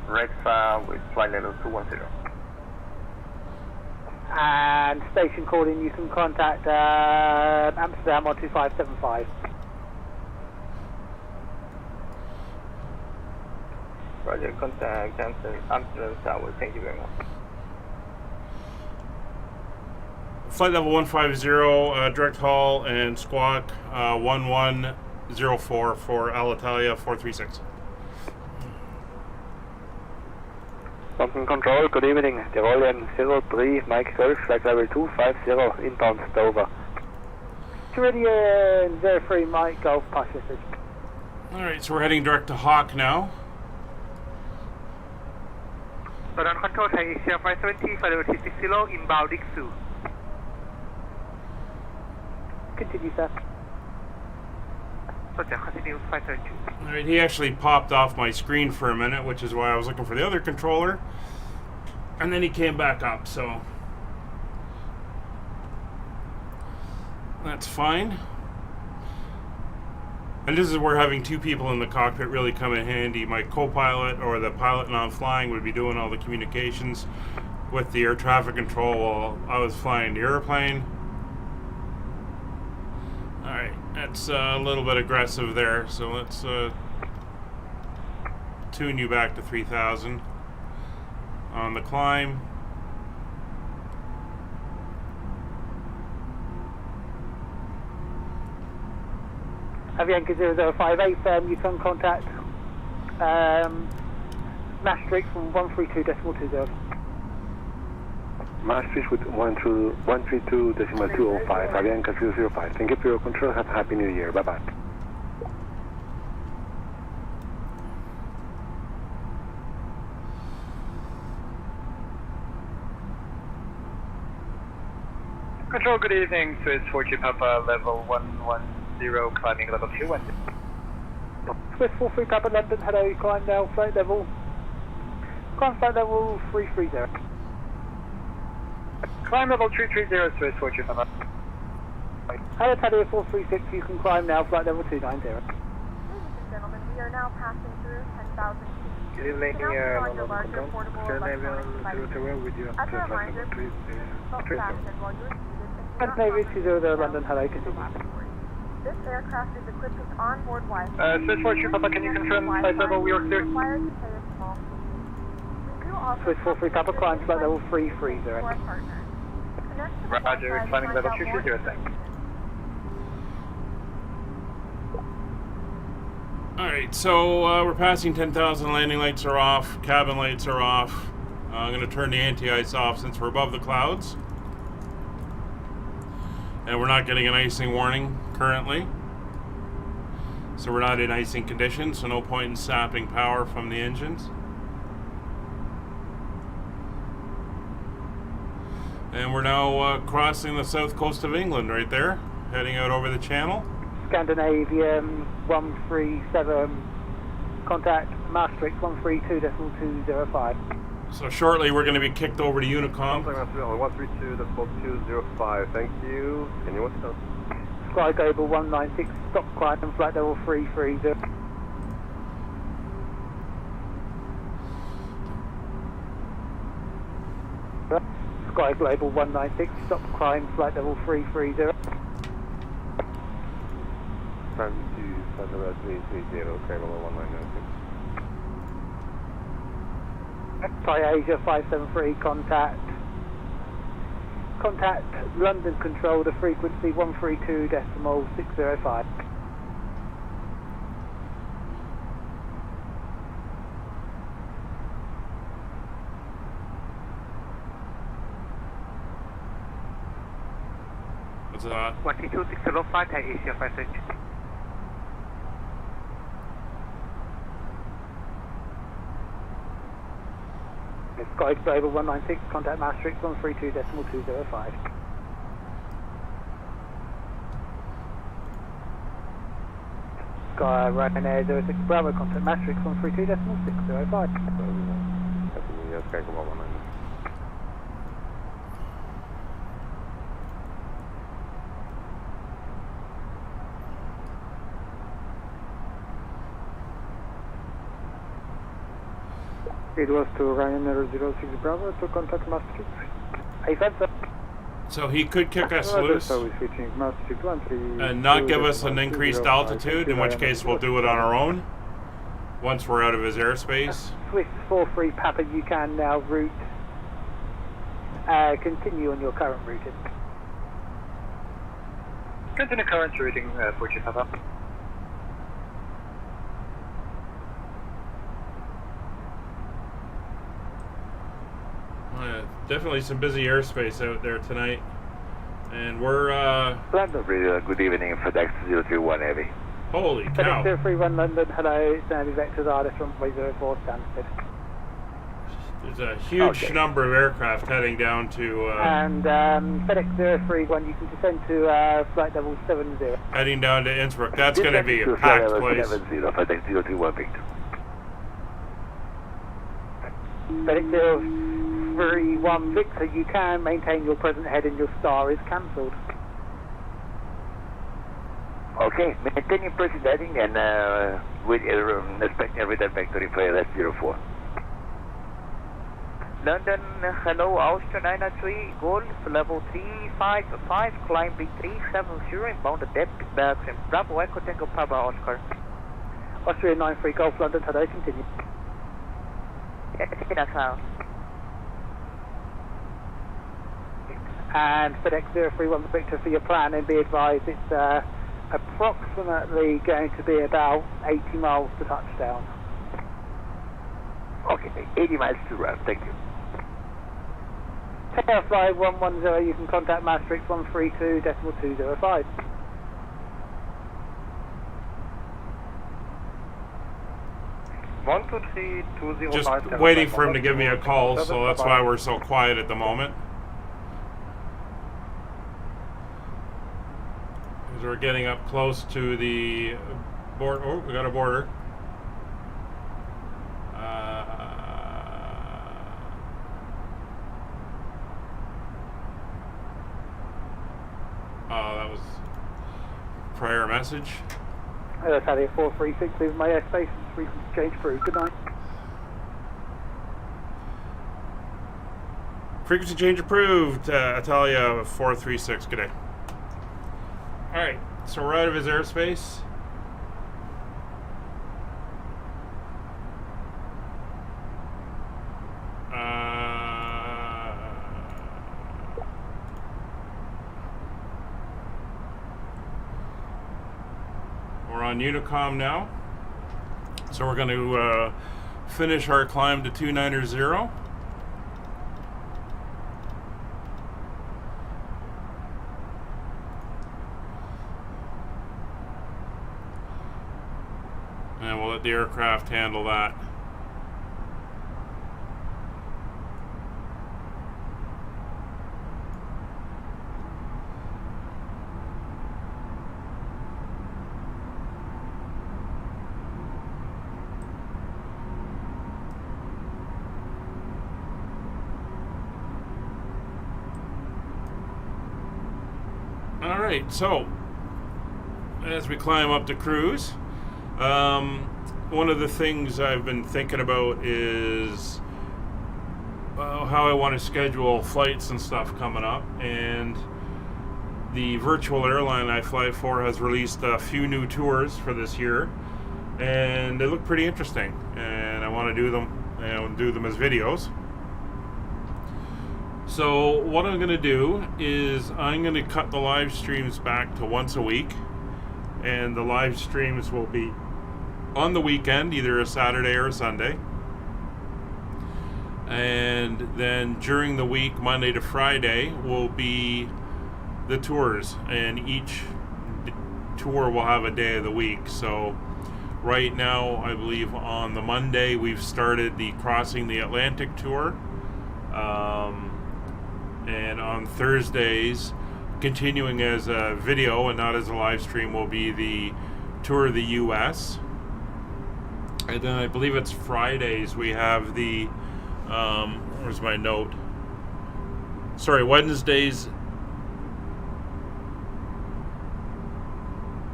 Rexa with flight level 210. And station calling, you can contact Amsterdam on 2575. Roger, contact Amsterdam Tower, thank you very much. Flight level 150, direct haul and squawk 1104 for Alitalia 436. London Control, good evening. Tyrolean 03, Mike Golf, flight level 250, inbound Dover. Tyrolean 03, Mike Golf, pass message. Alright, so we're heading direct to Hawk now. London Control, Thai Asia 570, flight level 360, inbound Iksu. Continue, sir. Roger, continue 532. Alright, he actually popped off my screen for a minute, which is why I was looking for the other controller. And then he came back up, so that's fine. And this is where having two people in the cockpit really come in handy. My co-pilot or the pilot non flying would be doing all the communications with the air traffic control while I was flying the airplane. Alright, that's a little bit aggressive there, so let's tune you back to 3,000 on the climb. Avianca 0058, you can contact Maastricht from 132.220. Maastricht with 132.205, Avianca 005. Thank you for your control. Have a happy new year. Bye-bye. Control, good evening. Swiss 42 Papa, level 110, climbing level 2. Swiss 43 Papa London, hello, climb now, flight level 330. Climb level 330, Swiss 42 Papa. Hello, Italia 436, you can climb now, flight level 290. Ladies and gentlemen, we are now passing through 10,000 feet. Good evening, You can also on your larger portable electronic devices. with you As a reminder, please belt fasten while you are seated and do not Navy operate 20 the London, hello, the continue. laboratory. This aircraft is equipped with onboard Wi-Fi. Swiss 42 Papa, can you confirm flight level we are clear? Required to pay a small fee. We do offer Swiss 43 Papa, climb flight level 330. to our partners. Connect to the Roger, Wi-Fi to climbing find level out more 230, thanks. information. Alright, so we're passing 10,000, landing lights are off, cabin lights are off. I'm going to turn the anti-ice off since we're above the clouds. And we're not getting an icing warning currently. So we're not in icing conditions, so no point in sapping power from the engines. And we're now crossing the south coast of England right there, heading out over the channel. Scandinavian 137, contact Maastricht 132.205. So shortly we're going to be kicked over to Unicom. 132.205. Thank you. Can you what's up? Sky Global 196, stop climb and flight level 330. Sky Global 196, stop climb, flight level 330. Time to Santa 330, okay, level 1996. Thai Asia 573, contact London Control to frequency 132.605. What's that? 12605, Thai Asia 573. Sky Global 196, contact Maastricht 132.205. Sky Ryanair 06 Bravo, contact Maastricht 132.605. Sky Global 196. It was to Ryanair 06 Bravo to contact Maastricht. So he could kick us loose and not give us an increased altitude, in which case we'll do it on our own once we're out of his airspace. Swiss 43 Papa, you can now route, continue on your current routing. Continue current routing, 42 Papa. Definitely some busy airspace out there tonight. And we're, Good evening, FedEx 031 Heavy. holy cow. FedEx 031 London, hello, it's Navy Vectors RS runway 04 Stansted. There's a huge number of aircraft heading down to, And FedEx 031, you can descend to flight level 70. heading down to Innsbruck. That's going to be a packed place. 70, FedEx 031 Victor. FedEx 031 Victor, you can maintain your present heading, your star is cancelled. Okay, maintaining present heading and with expecting a return back to the flight left 04. London, hello, Austrian 993, Golf, level 355, climbing 370, inbound depth, back in Bravo, Echo Tango, Papa, Oscar. Austria 93 Golf London, hello, continue. And FedEx 031 Victor for your plan, and be advised it's approximately going to be about 80 miles to touchdown. Okay, 80 miles to run, thank you. Tower fly 110, you can contact Maastricht 132.205. Just waiting for him to give me a call, so that's why we're so quiet at the moment. Because we're getting up close to the border. Oh, we got a border. Oh, that was prior message. Italia 436, leaving my airspace, frequency change through. Good night. Frequency change approved, Italia 436, good day. Alright, so we're out of his airspace. We're on Honeycomb now. So we're going to finish our climb to 290. And we'll let the aircraft handle that. Alright, so as we climb up to cruise, one of the things I've been thinking about is how I want to schedule flights and stuff coming up, and the virtual airline I fly for has released a few new tours for this year, and they look pretty interesting, and I want to do them and do them as videos. So what I'm going to do is I'm going to cut the live streams back to once a week, and the live streams will be on the weekend, either a Saturday or a Sunday, and then during the week, Monday to Friday, will be the tours, and each tour will have a day of the week. So right now, I believe on the Monday we've started the Crossing the Atlantic tour, and on Thursdays, continuing as a video and not as a live stream, will be the tour of the US. And then I believe it's Fridays we have the where's my note? Sorry, Wednesdays.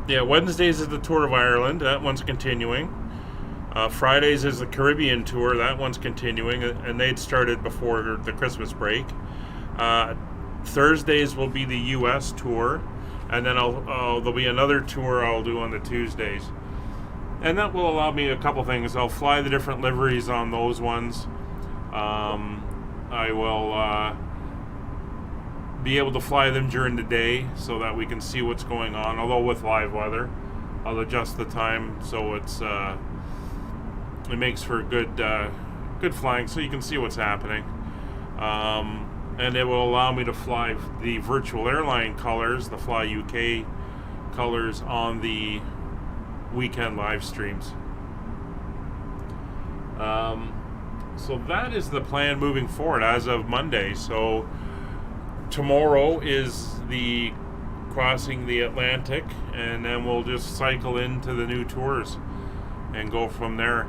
Yeah, Wednesdays is the tour of Ireland. That one's continuing. Fridays is the Caribbean tour. That one's continuing, and they'd started before the Christmas break. Thursdays will be the U.S. tour, and then there'll be another tour I'll do on the Tuesdays, and that will allow me a couple things. I'll fly the different liveries on those ones. I will be able to fly them during the day so that we can see what's going on. Although with live weather, I'll adjust the time so it makes for good flying, so you can see what's happening. And it will allow me to fly the virtual airline colors, the Fly UK colors, on the weekend live streams. So that is the plan moving forward as of Monday. So tomorrow is the Crossing the Atlantic, and then we'll just cycle into the new tours and go from there.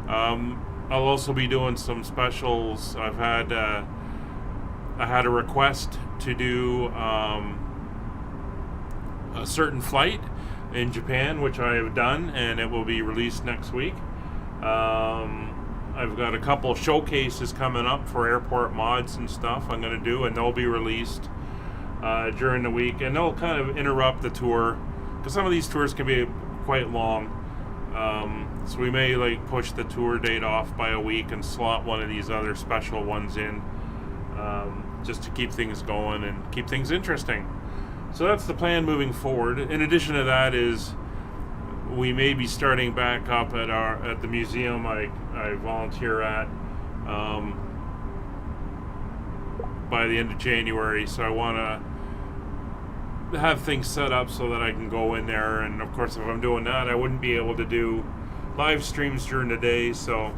I'll also be doing some specials. I had a request to do a certain flight in Japan, which I have done, and it will be released next week. I've got a couple showcases coming up for airport mods and stuff I'm going to do, and they'll be released during the week, and they'll kind of interrupt the tour, because some of these tours can be quite long. So we may like push the tour date off by a week and slot one of these other special ones in, just to keep things going and keep things interesting. So that's the plan moving forward. In addition to that is we may be starting back up at the museum I volunteer at by the end of January. So I want to have things set up so that I can go in there, and of course if I'm doing that I wouldn't be able to do live streams during the day, so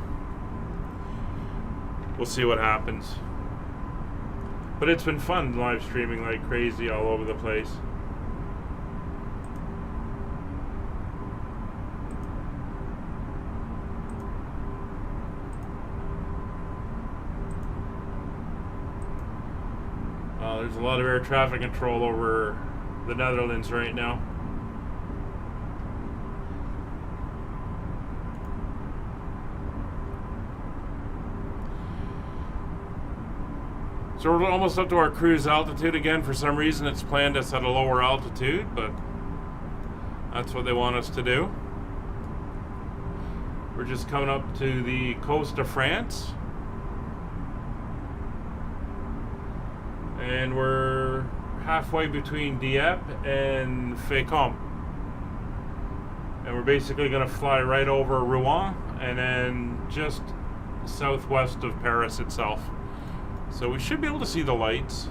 we'll see what happens. But it's been fun live streaming like crazy all over the place. There's a lot of air traffic control over the Netherlands right now. So we're almost up to our cruise altitude again. For some reason it's planned us at a lower altitude, but that's what they want us to do. We're just coming up to the coast of France. And we're halfway between Dieppe and Fécamp. And we're basically going to fly right over Rouen and then just southwest of Paris itself. So we should be able to see the lights.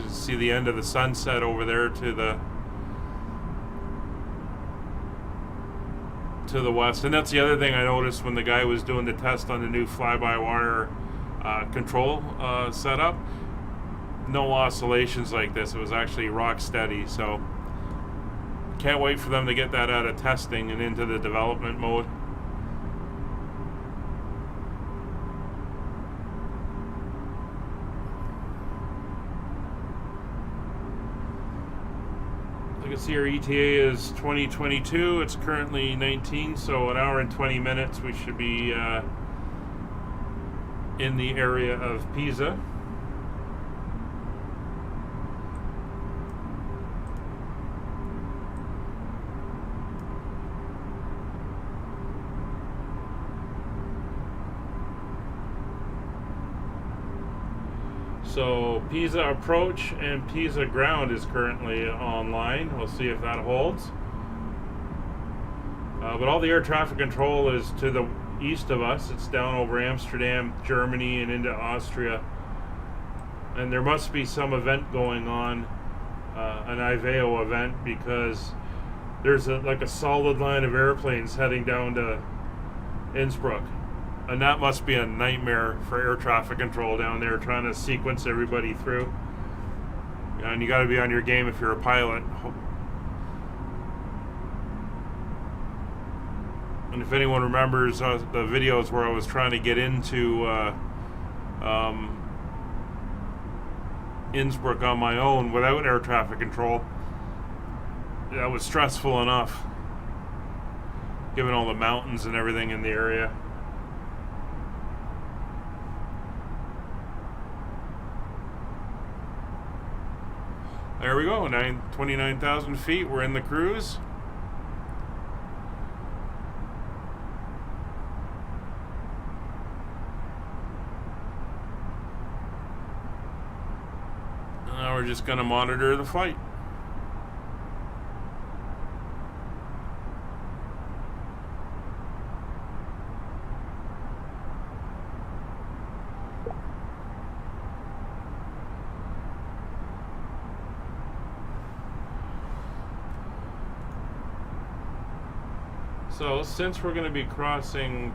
See the end of the sunset over there to the west. And that's the other thing I noticed when the guy was doing the test on the new fly-by-wire control setup. No oscillations like this. It was actually rock steady. So can't wait for them to get that out of testing and into the development mode. You can see our ETA is 2022. It's currently 19, so an hour and 20 minutes we should be in the area of Pisa. So Pisa approach and Pisa ground is currently online. We'll see if that holds. But all the air traffic control is to the east of us. It's down over Amsterdam, Germany, and into Austria. And there must be some event going on, an IVEO event, because there's like a solid line of airplanes heading down to Innsbruck. And that must be a nightmare for air traffic control down there, trying to sequence everybody through. And you got to be on your game if you're a pilot. And if anyone remembers the videos where I was trying to get into Innsbruck on my own without air traffic control, that was stressful enough, given all the mountains and everything in the area. There we go, 29,000 feet. We're in the cruise. Now we're just going to monitor the flight. So, since we're going to be crossing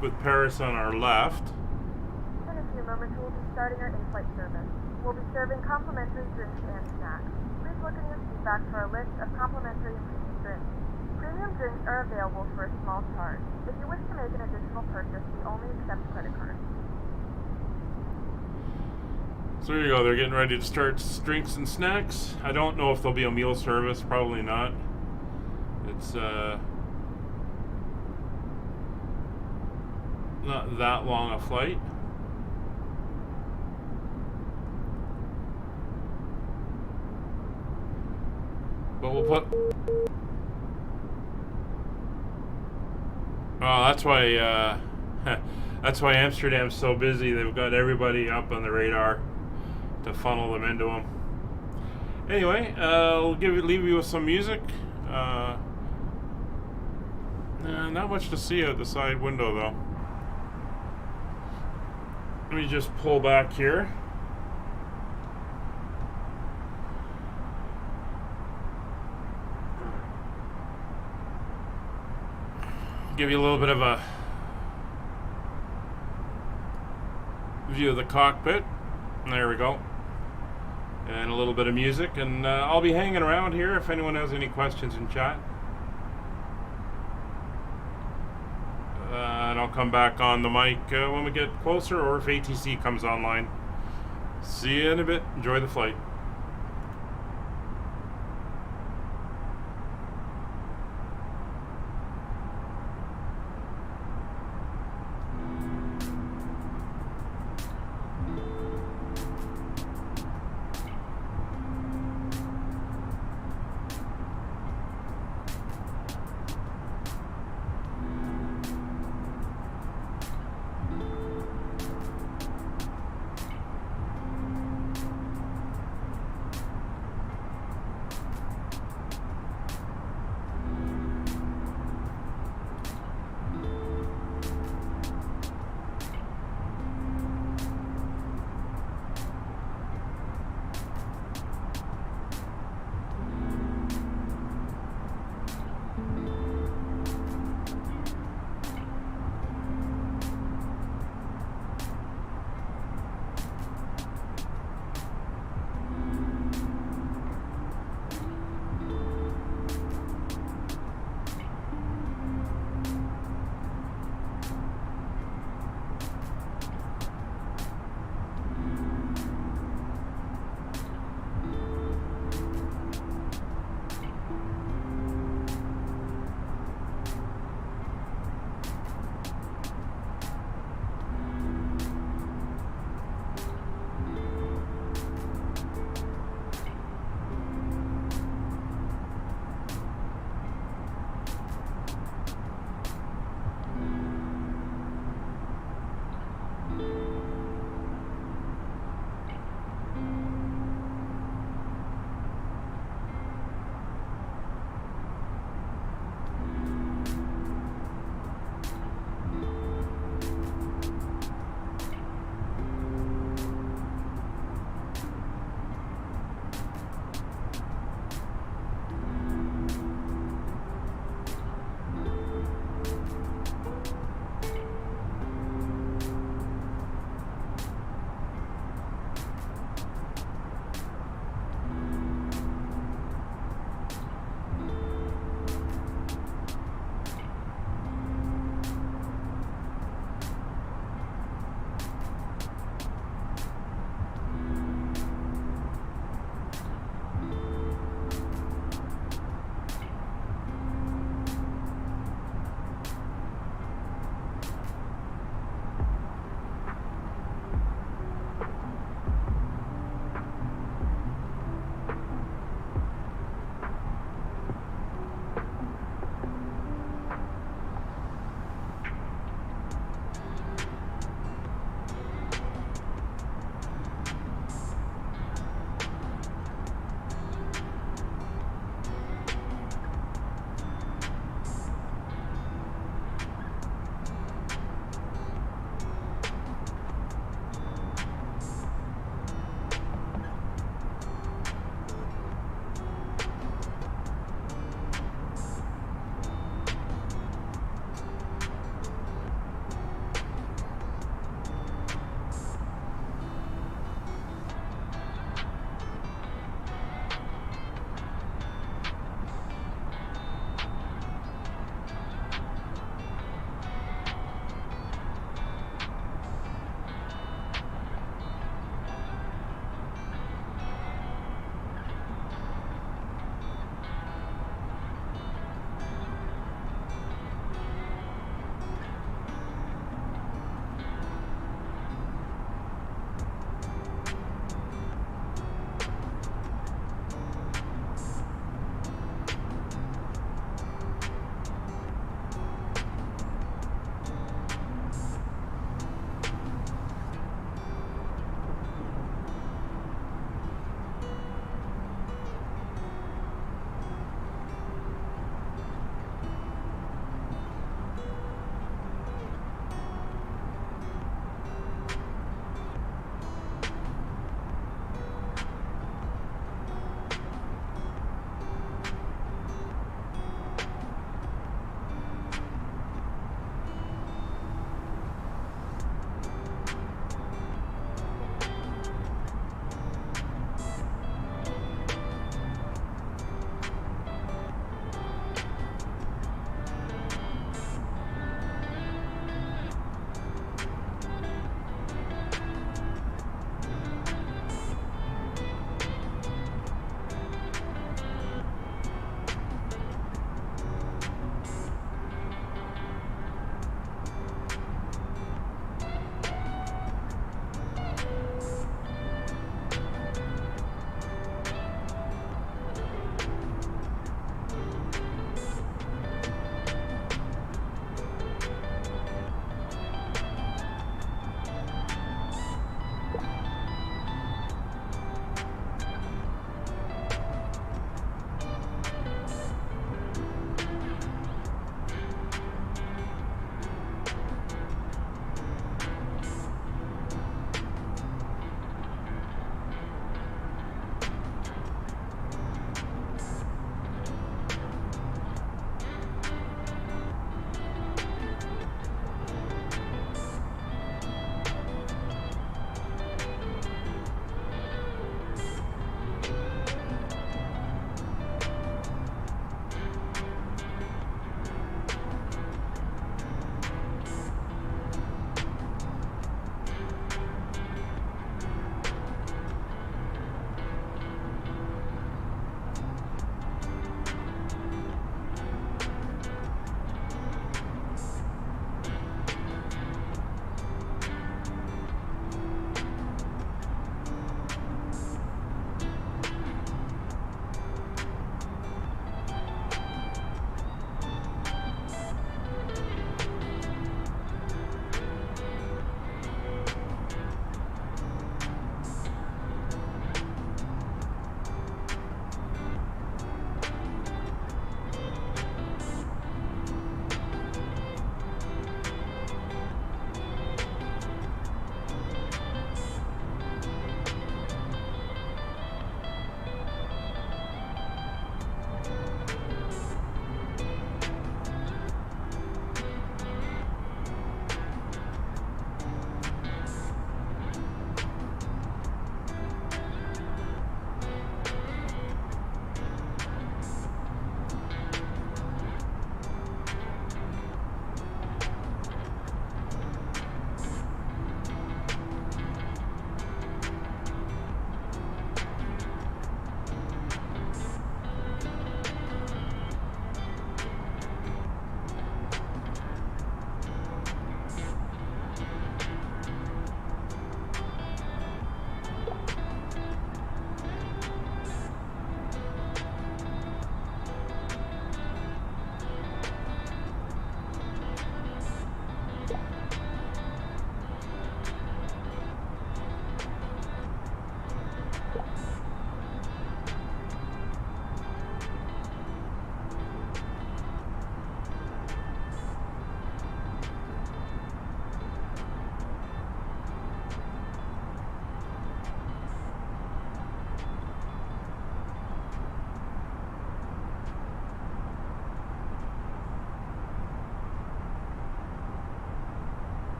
with Paris on our left, in a few moments we'll be starting our in-flight service. We'll be serving complimentary drinks and snacks. Please look in your seat back for our list of complimentary and premium drinks. Premium drinks are available for a small charge. If you wish to make an additional purchase, we only accept credit cards. So there you go, they're getting ready to start drinks and snacks. I don't know if there'll be a meal service, probably not. It's not that long a flight. But we'll put... Oh, that's why that's why Amsterdam's so busy. They've got everybody up on the radar to funnel them into them. Anyway, we'll leave you with some music. Not much to see out the side window though. Let me just pull back here. Give you a little bit of a view of the cockpit. There we go. And a little bit of music, and I'll be hanging around here if anyone has any questions in chat. And I'll come back on the mic when we get closer, or if ATC comes online. See you in a bit. Enjoy the flight.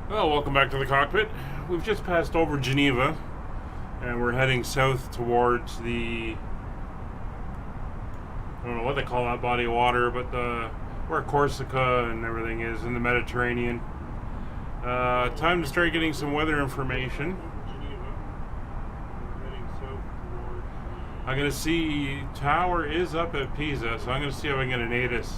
Well, welcome back to the cockpit. We've just passed over Geneva, and we're heading south towards the, I don't know what they call that body of water, but where Corsica and everything is in the Mediterranean. Time to start getting some weather information. I'm going to see tower is up at Pisa, so I'm going to see if I can get an ATC.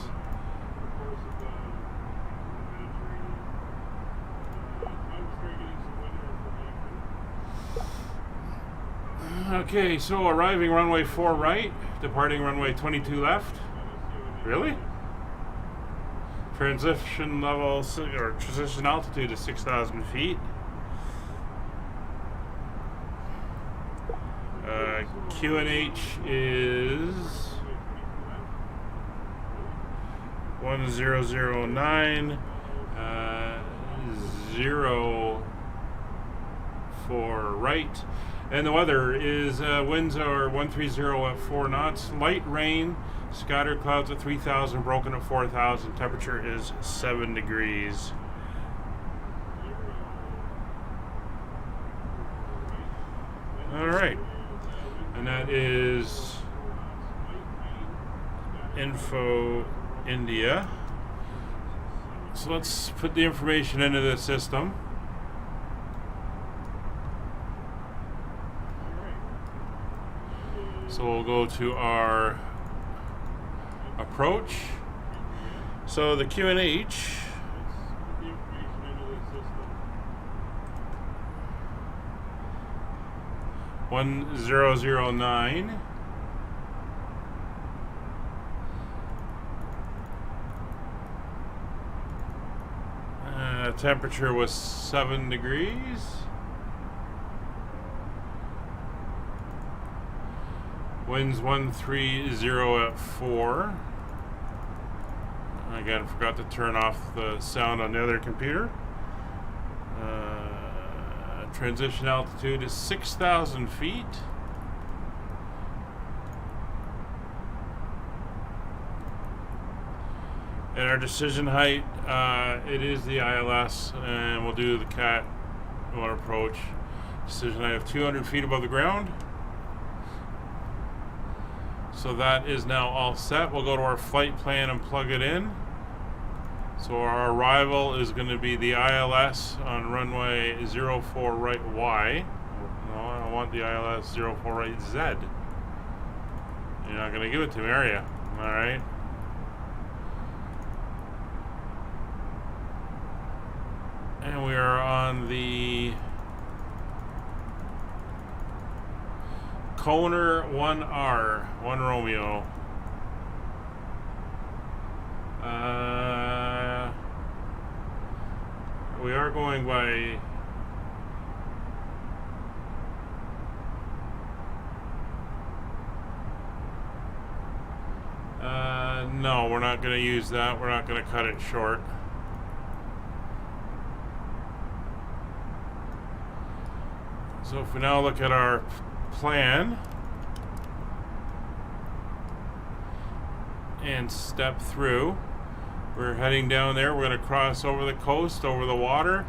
Okay, so arriving runway 4 right, departing runway 22 left. Really? Transition level, or transition altitude is 6,000 feet. QNH is 1009, 0 for right. And the weather is winds are 130 at 4 knots, light rain, scattered clouds at 3,000, broken at 4,000. Temperature is 7 degrees. All right, and that is info India. So let's put the information into the system. So we'll go to our approach. So the QNH, 1009. Temperature was 7 degrees. Winds 130 at 4. Again, forgot to turn off the sound on the other computer. Transition altitude is 6,000 feet. And our decision height, it is the ILS, and we'll do the CAT one approach. Decision height of 200 feet above the ground. So that is now all set. We'll go to our flight plan and plug it in. So our arrival is going to be the ILS on runway 04 right Y. No, I want the ILS 04 right Z. You're not going to give it to me, are you? All right. And we are on the Conner 1R, 1 Romeo. We are going by no, we're not going to use that. We're not going to cut it short. So if we now look at our plan and step through, we're heading down there. We're going to cross over the coast, over the water.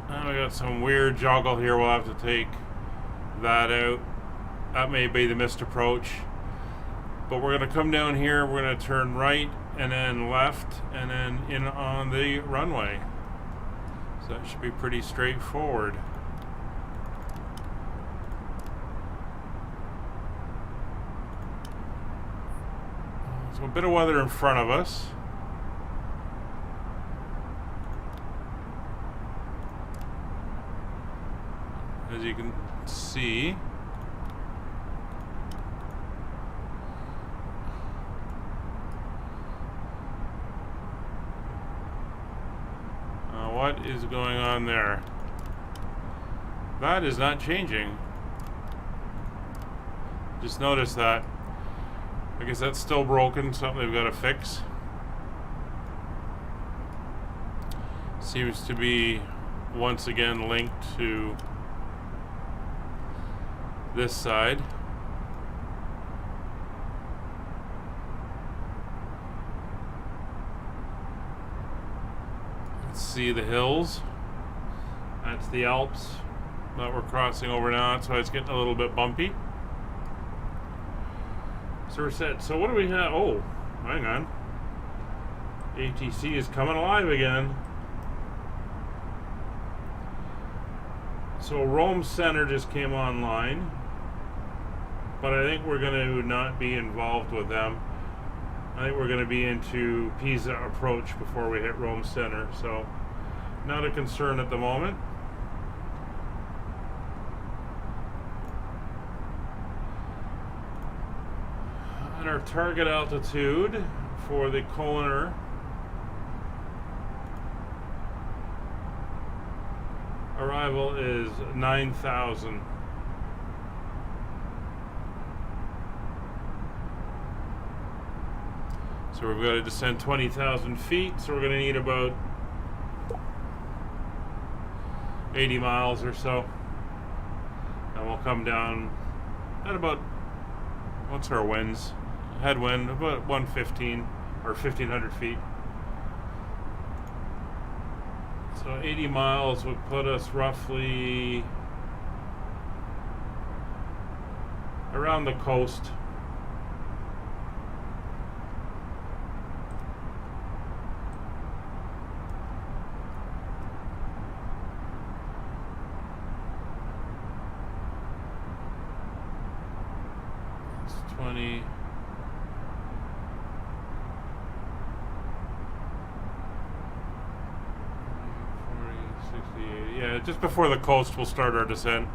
And we got some weird joggle here. We'll have to take that out. That may be the missed approach. But we're going to come down here. We're going to turn right and then left and then in on the runway. So that should be pretty straightforward. So a bit of weather in front of us. As you can see. What is going on there? That is not changing. Just noticed that. I guess that's still broken, something they've got to fix. Seems to be once again linked to this side. see the hills. That's the Alps that we're crossing over now. That's why it's getting a little bit bumpy. So we're set. So what do we have? Oh, hang on. ATC is coming alive again. So Rome Center just came online, but I think we're going to not be involved with them. I think we're going to be into Pisa approach before we hit Rome Center, so not a concern at the moment. And our target altitude for the Kohler arrival is 9,000. So we've got to descend 20,000 feet, so we're going to need about 80 miles or so. And we'll come down at about, what's our winds? Headwind, about 115 or 1,500 feet. So 80 miles would put us roughly around the coast. It's 20. Yeah, just before the coast we'll start our descent.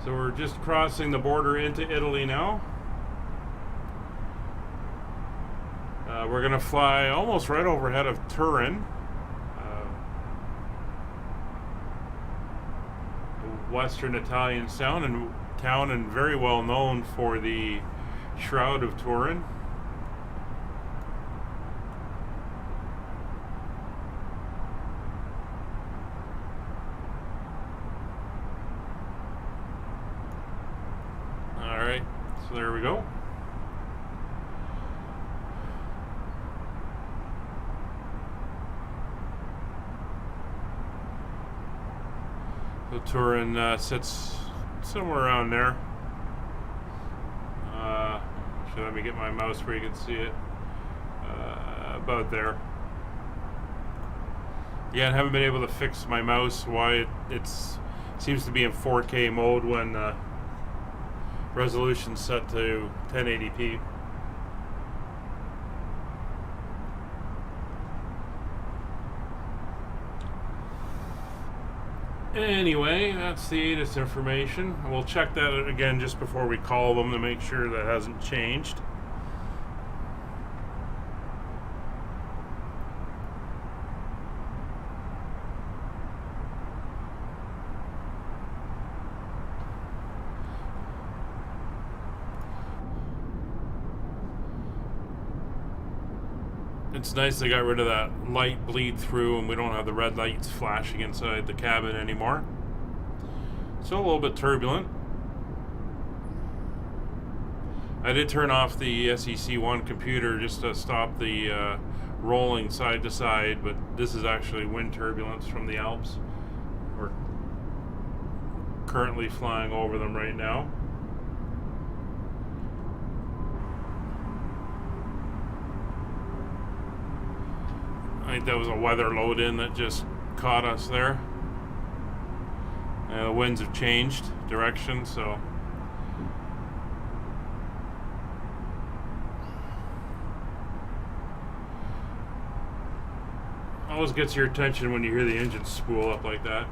So we're just crossing the border into Italy now. We're going to fly almost right overhead of Turin. Western Italian town and very well known for the Shroud of Turin. All right, so there we go. So Turin sits somewhere around there. Should let me get my mouse where you can see it. About there. Yeah, I haven't been able to fix my mouse. Why it seems to be in 4K mode when resolution set to 1080p. Anyway, that's the ATIS information. We'll check that again just before we call them to make sure that hasn't changed. It's nice they got rid of that light bleed through and we don't have the red lights flashing inside the cabin anymore. So a little bit turbulent. I did turn off the SEC1 computer just to stop the rolling side to side, but this is actually wind turbulence from the Alps. We're currently flying over them right now. I think that was a weather load in that just caught us there. The winds have changed direction, so always gets your attention when you hear the engine spool up like that.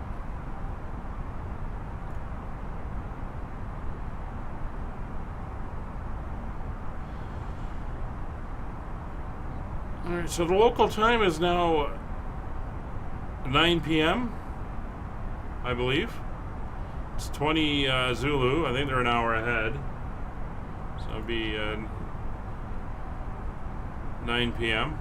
Alright, so the local time is now 9 p.m. I believe. It's 20 Zulu. I think they're an hour ahead. So it'll be 9 p.m.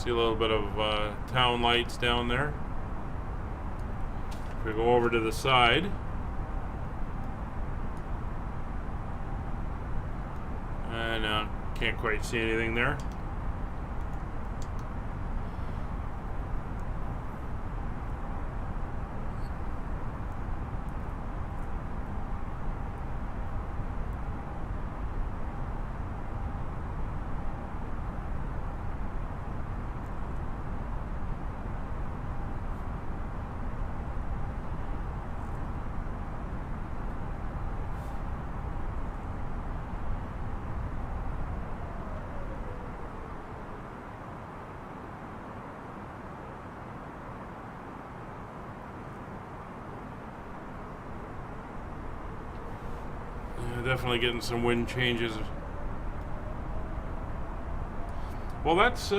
See a little bit of town lights down there. If we go over to the side, and can't quite see anything there. Definitely getting some wind changes. Well, that's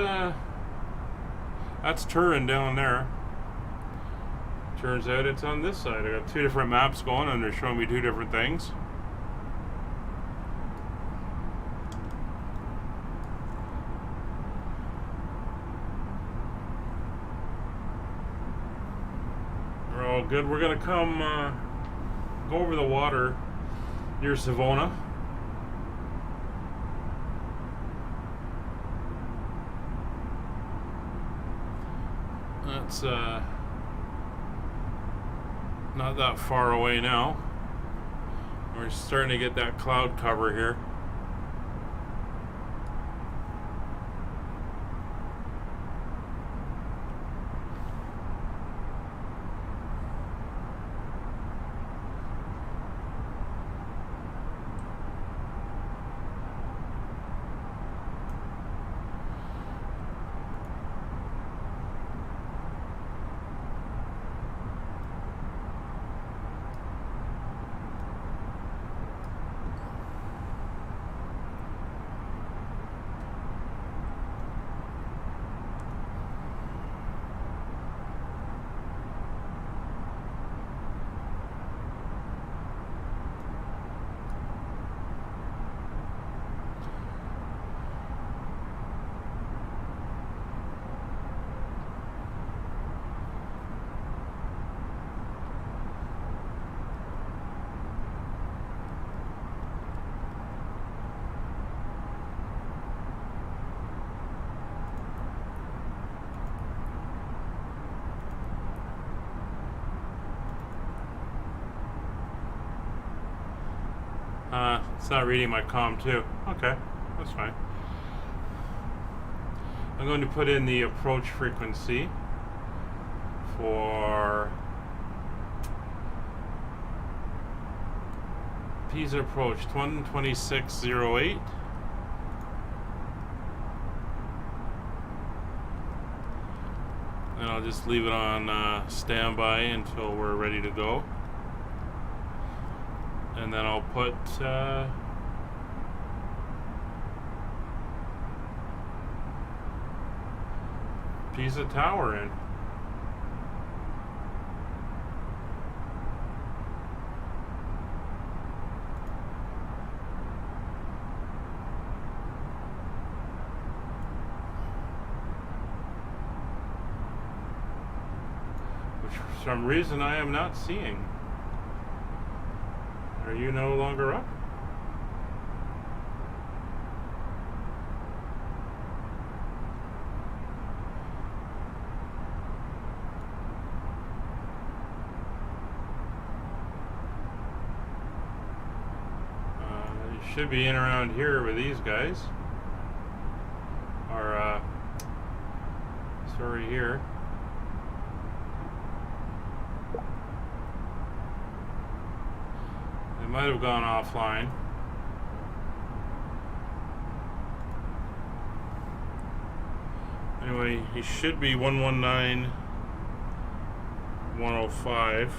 Turin down there. Turns out it's on this side. I got two different maps going, and they're showing me two different things. We're all good. We're gonna come go over the water near Savona. That's not that far away now. We're starting to get that cloud cover here. It's not reading my comm too. Okay, that's fine. I'm going to put in the approach frequency for Pisa approach 12608. And I'll just leave it on standby until we're ready to go. And then I'll put Pisa Tower in. Which for some reason I am not seeing. Are you no longer up? You should be in around here with these guys. Or, sorry, here. Might have gone offline. Anyway, he should be 119-105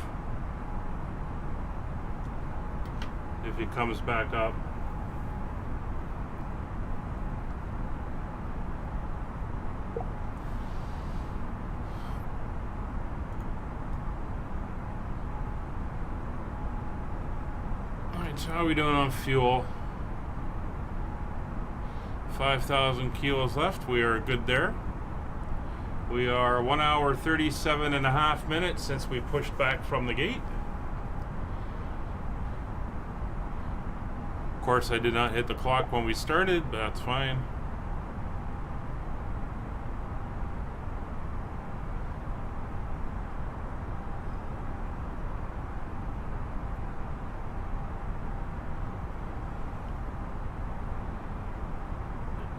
if he comes back up. So how are we doing on fuel? 5,000 kilos left. We are good there. We are 1 hour 37.5 minutes since we pushed back from the gate. Of course, I did not hit the clock when we started, but that's fine.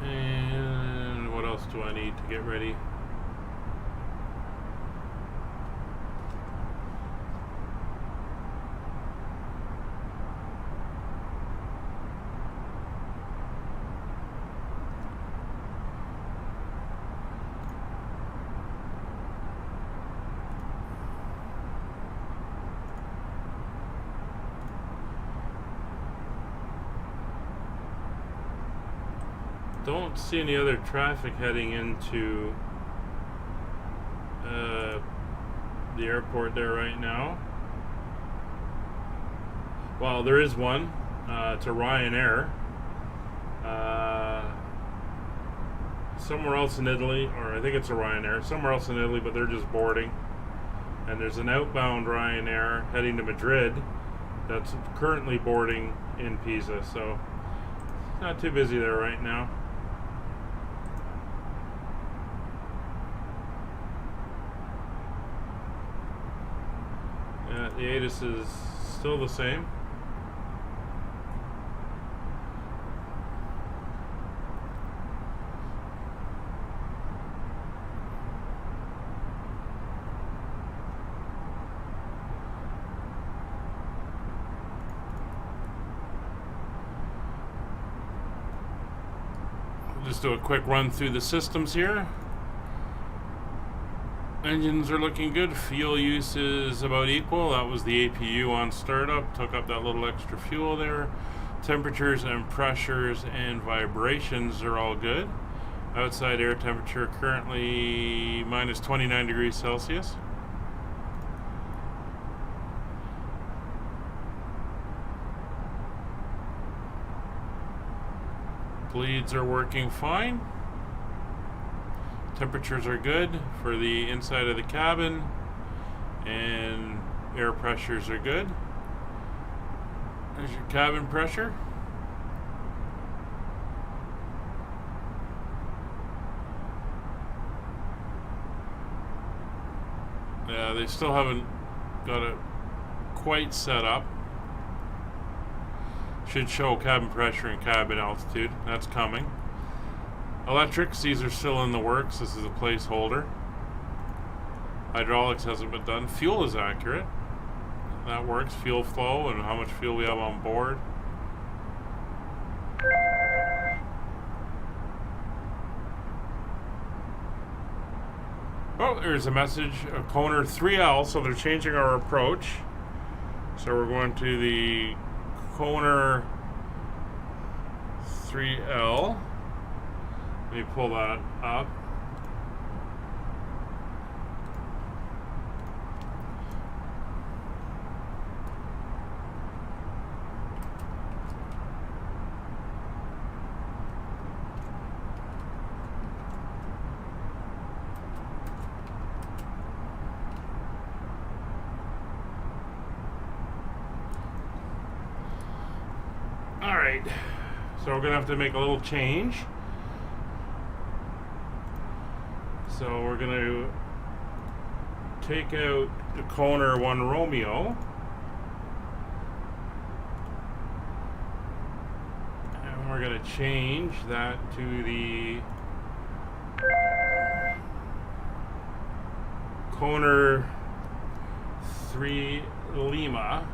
And what else do I need to get ready? Don't see any other traffic heading into the airport there right now. Well, there is one. It's a Ryanair. Somewhere else in Italy, or I think it's a Ryanair, somewhere else in Italy, but they're just boarding. And there's an outbound Ryanair heading to Madrid that's currently boarding in Pisa, so not too busy there right now. The ATC is still the same. We'll just do a quick run through the systems here. Engines are looking good. Fuel use is about equal. That was the APU on startup. Took up that little extra fuel there. Temperatures and pressures and vibrations are all good. Outside air temperature currently minus 29 degrees Celsius. Bleeds are working fine. Temperatures are good for the inside of the cabin, and air pressures are good. There's your cabin pressure. Yeah, they still haven't got it quite set up. Should show cabin pressure and cabin altitude. That's coming. Electrics, these are still in the works. This is a placeholder. Hydraulics hasn't been done. Fuel is accurate. That works. Fuel flow and how much fuel we have on board. Oh, there's a message. A Koner 3L, so they're changing our approach. So we're going to the Koner 3L. Let me pull that up. All right, so we're gonna have to make a little change. So we're going to take out the Koner 1 Romeo. And we're going to change that to the Koner 3 Lima.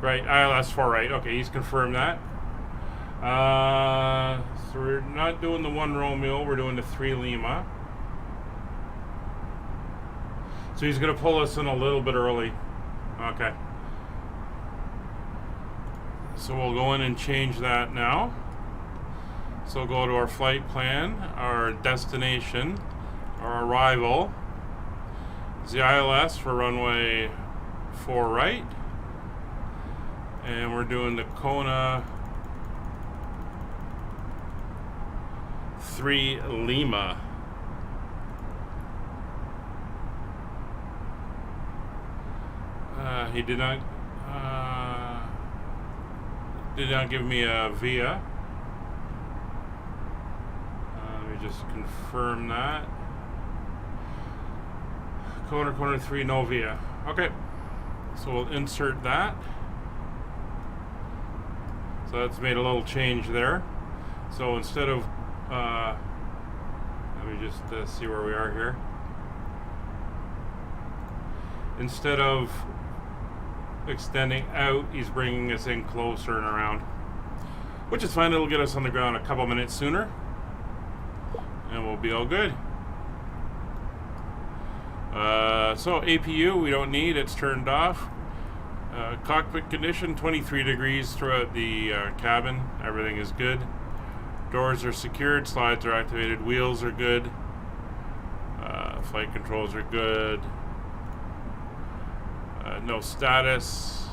Right, ILS4, right. Okay, he's confirmed that. So we're not doing the 1 Romeo, we're doing the 3 Lima. So he's going to pull us in a little bit early. Okay. So we'll go in and change that now. So go to our flight plan, our destination, our arrival. The ILS for runway 4 right. And we're doing the Kona 3 Lima. He did not give me a via. Let me just confirm that. Kona 3 no via. Okay, so we'll insert that. So that's made a little change there. So instead of let me just see where we are here. Instead of extending out, he's bringing us in closer and around, which is fine. It'll get us on the ground a couple minutes sooner, and we'll be all good. So APU we don't need, it's turned off. Cockpit condition 23 degrees throughout the cabin. Everything is good. Doors are secured, slides are activated, wheels are good, flight controls are good, no status,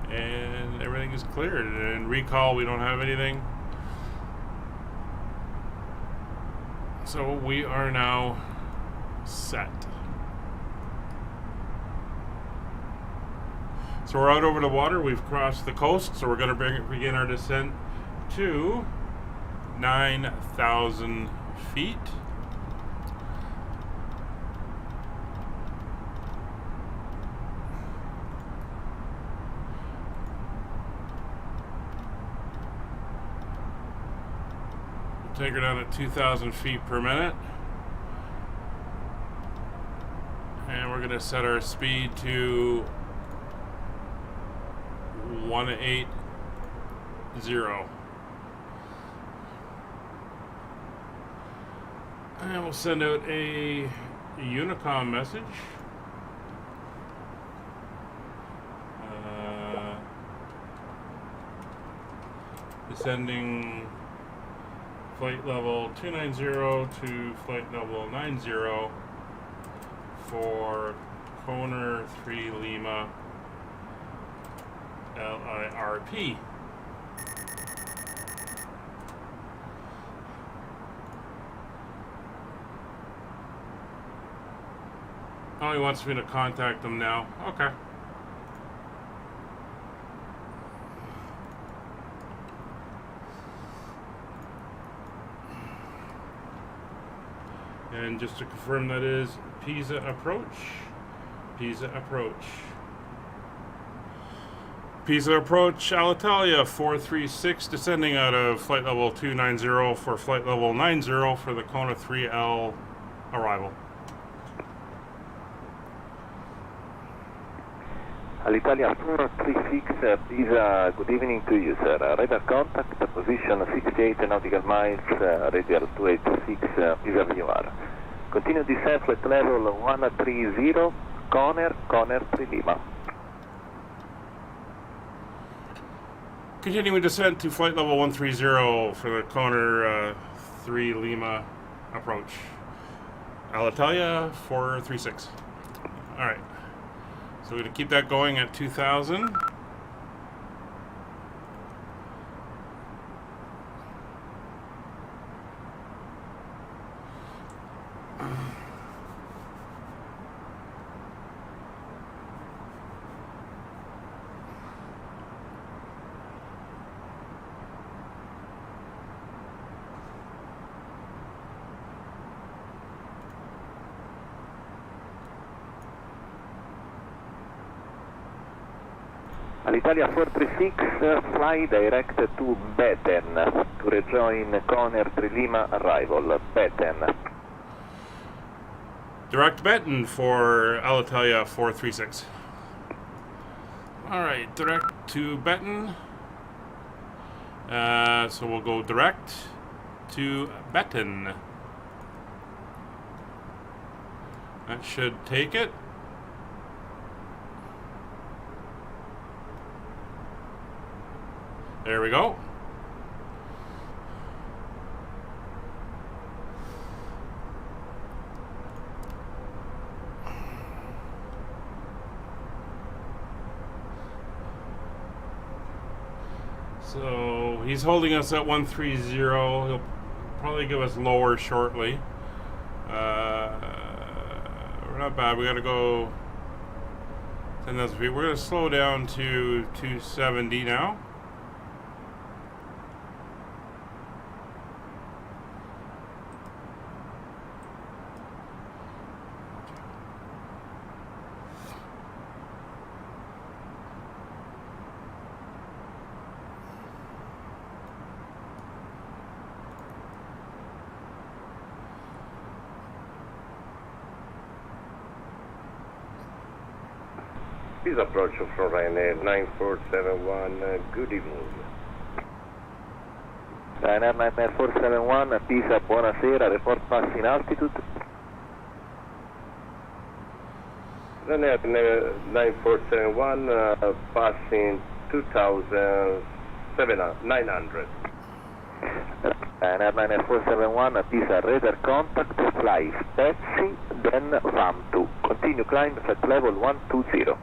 and everything is cleared. And recall, we don't have anything. So we are now set. So we're out over the water, we've crossed the coast, so we're going to begin our descent to 9,000 feet. Take her down at 2,000 feet per minute. And we're going to set our speed to 180. And we'll send out a Unicom message. Descending flight level 290 to flight level 90 for Kona 3 Lima LIRP. Oh, he wants me to contact them now. Okay. And just to confirm, that is Pisa approach. Pisa approach. Pisa approach, Alitalia 436, descending out of flight level 290 for flight level 90 for the Kona 3L arrival. Alitalia 436, Pisa, good evening to you, sir. Radar contact, position 68 nautical miles, radial 286, vis-a-vis. Continue descent, flight level 130, Kona 3 Lima. Continuing descent to flight level 130 for the Kona 3 Lima approach. Alitalia 436. Alright. So we're going to keep that going at 2,000. Alitalia 436, fly direct to Beten to rejoin Kona 3 Lima arrival. Beten. Direct Benton for Alitalia 436. Alright, direct to Benton. So we'll go direct to Benton. That should take it. There we go. So he's holding us at 130. He'll probably give us lower shortly. We're not bad. We got to go 10,000 feet. We're going to slow down to 270 now. Please approach from Ryanair 9471, good evening. Ryanair 9471, Pisa, buonasera, report pass in altitude. Ryanair 9471, passing 2,900. Ryanair 9471, Pisa, radar contact, fly taxi, then FAM2. Continue climb flight level 120.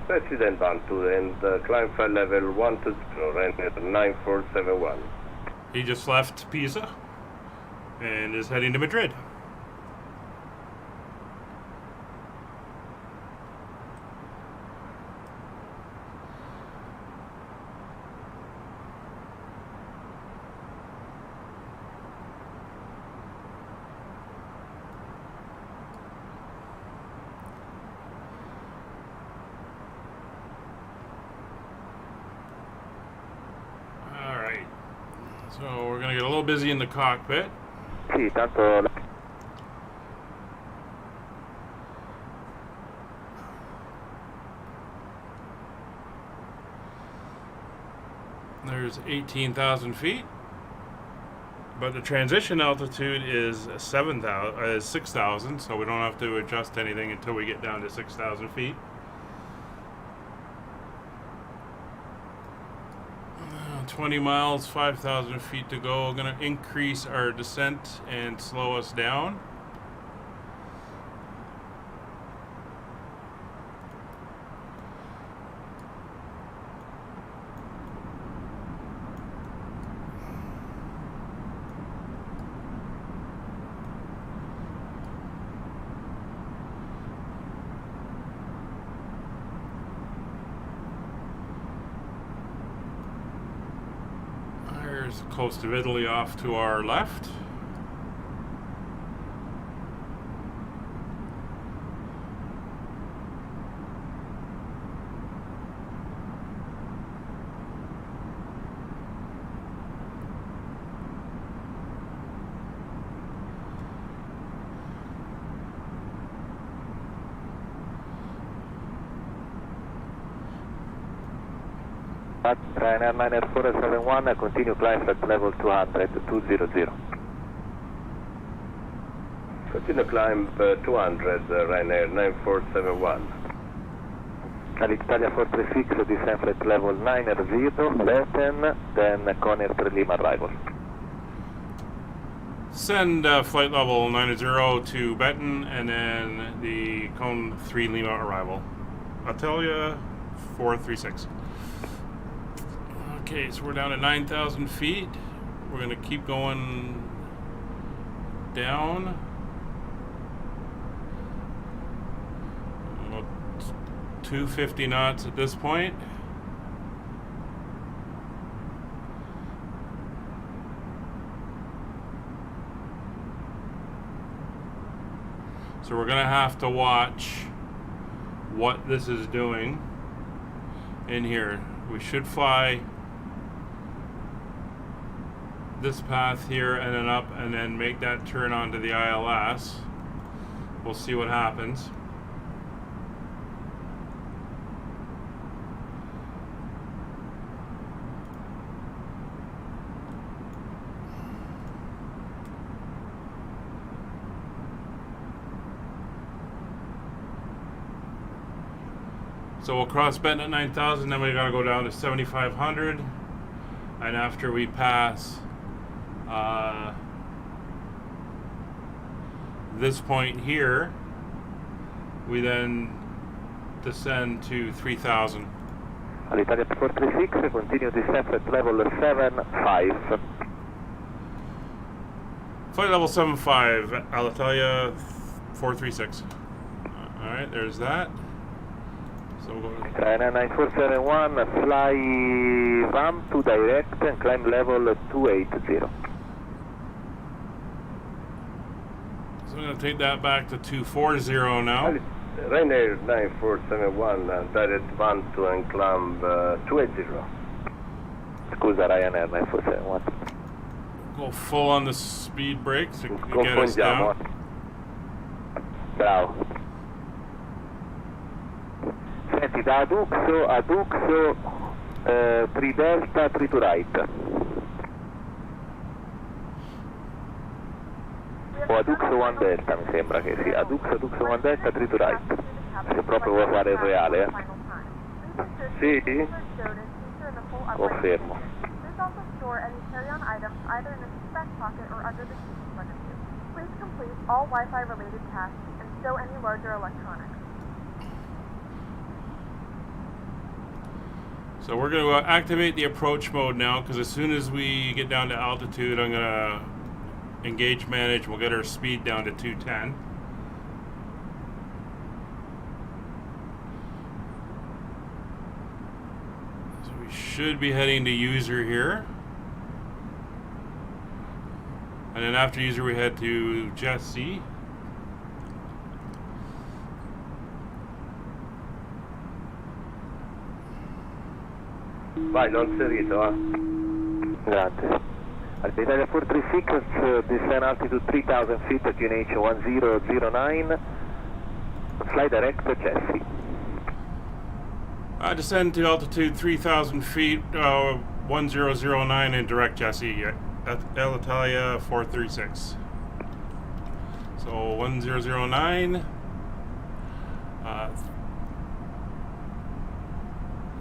President Bantu and climb flight level 120, Ryanair 9471. He just left Pisa and is heading to Madrid. So we're going to get a little busy in the cockpit. Sì, tanto. There's 18,000 feet, but the transition altitude is 6,000, so we don't have to adjust anything until we get down to 6,000 feet. 20 miles, 5,000 feet to go. We're going to increase our descent and slow us down. There's the coast of Italy off to our left. Ryanair 9471, continue climb at level 200, 200. Continue climb 200, Ryanair 9471. Alitalia 436, descend flight level 90, Betten, then Conner 3 Lima arrival. Send flight level 90 to Betten, and then the Cone 3 Lima arrival. Alitalia 436. Okay, so we're down to 9,000 feet. We're going to keep going down. About 250 knots at this point. So we're going to have to watch what this is doing in here. We should fly this path here and then up and then make that turn onto the ILS. We'll see what happens. So we'll cross Benton at 9,000, then we gotta go down to 7,500, and after we pass this point here, we then descend to 3,000. Alitalia 436, continue descent at level 75. Flight level 75, Alitalia 436. Alright, there's that. So we'll go to China 9471, fly ramp to direct and climb level 280. So I'm going to take that back to 240 now. Ryanair 9471, direct ramp to and climb 280. Scusa Ryanair 9471. Go full on the speed brakes to get us down. Bravo. Senti, da Aduxo 3 Delta, 3 to right. O Aduxo 1 Delta mi sembra che sia. Aduxo 1 Delta, 3 to right. Se proprio vuoi fare il reale, Sì? Confermo. Please also store any carry-on items either in the back pocket or under the seat in front of you. Please complete all Wi-Fi related tasks and stow any larger electronics. So we're going to activate the approach mode now, because as soon as we get down to altitude, I'm going to engage manage. We'll get our speed down to 210. So we should be heading to user here. And then after user we head to Jesse. Vai, non sei rito, Grazie. Alitalia 436, descend altitude 3000 feet at QNH 1009. Fly direct to Jesse. Descend to altitude 3,000 feet, 1009 and direct Jesse at Alitalia 436. So 1009.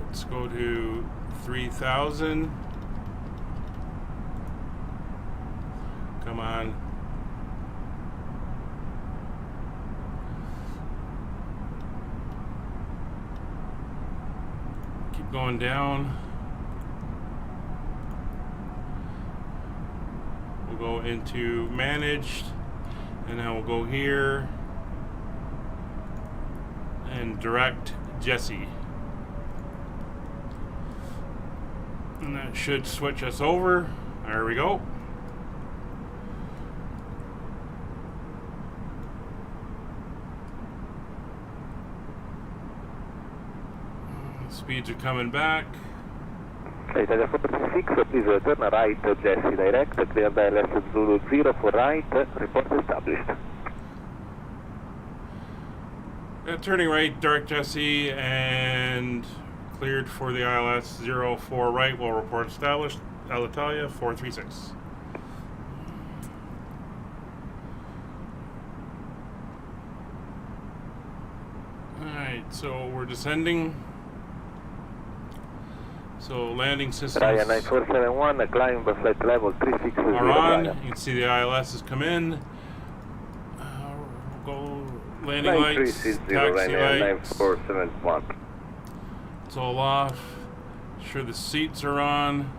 Let's go to 3,000. Come on. Keep going down. We'll go into managed, and then we'll go here and direct Jesse. And that should switch us over. There we go. Speeds are coming back. Italia 436, please turn right to Jesse direct, clear LS Zulu 0 for right, report established. Turning right, direct Jesse, and cleared for the ILS 04 right, will report established, Alitalia 436. Alright, so we're descending. So landing systems Ryan 9471, climb flight level 360. are on. You can see the ILS has come in. We'll go landing lights, taxi lights. 9471. It's all off. Sure the seats are on.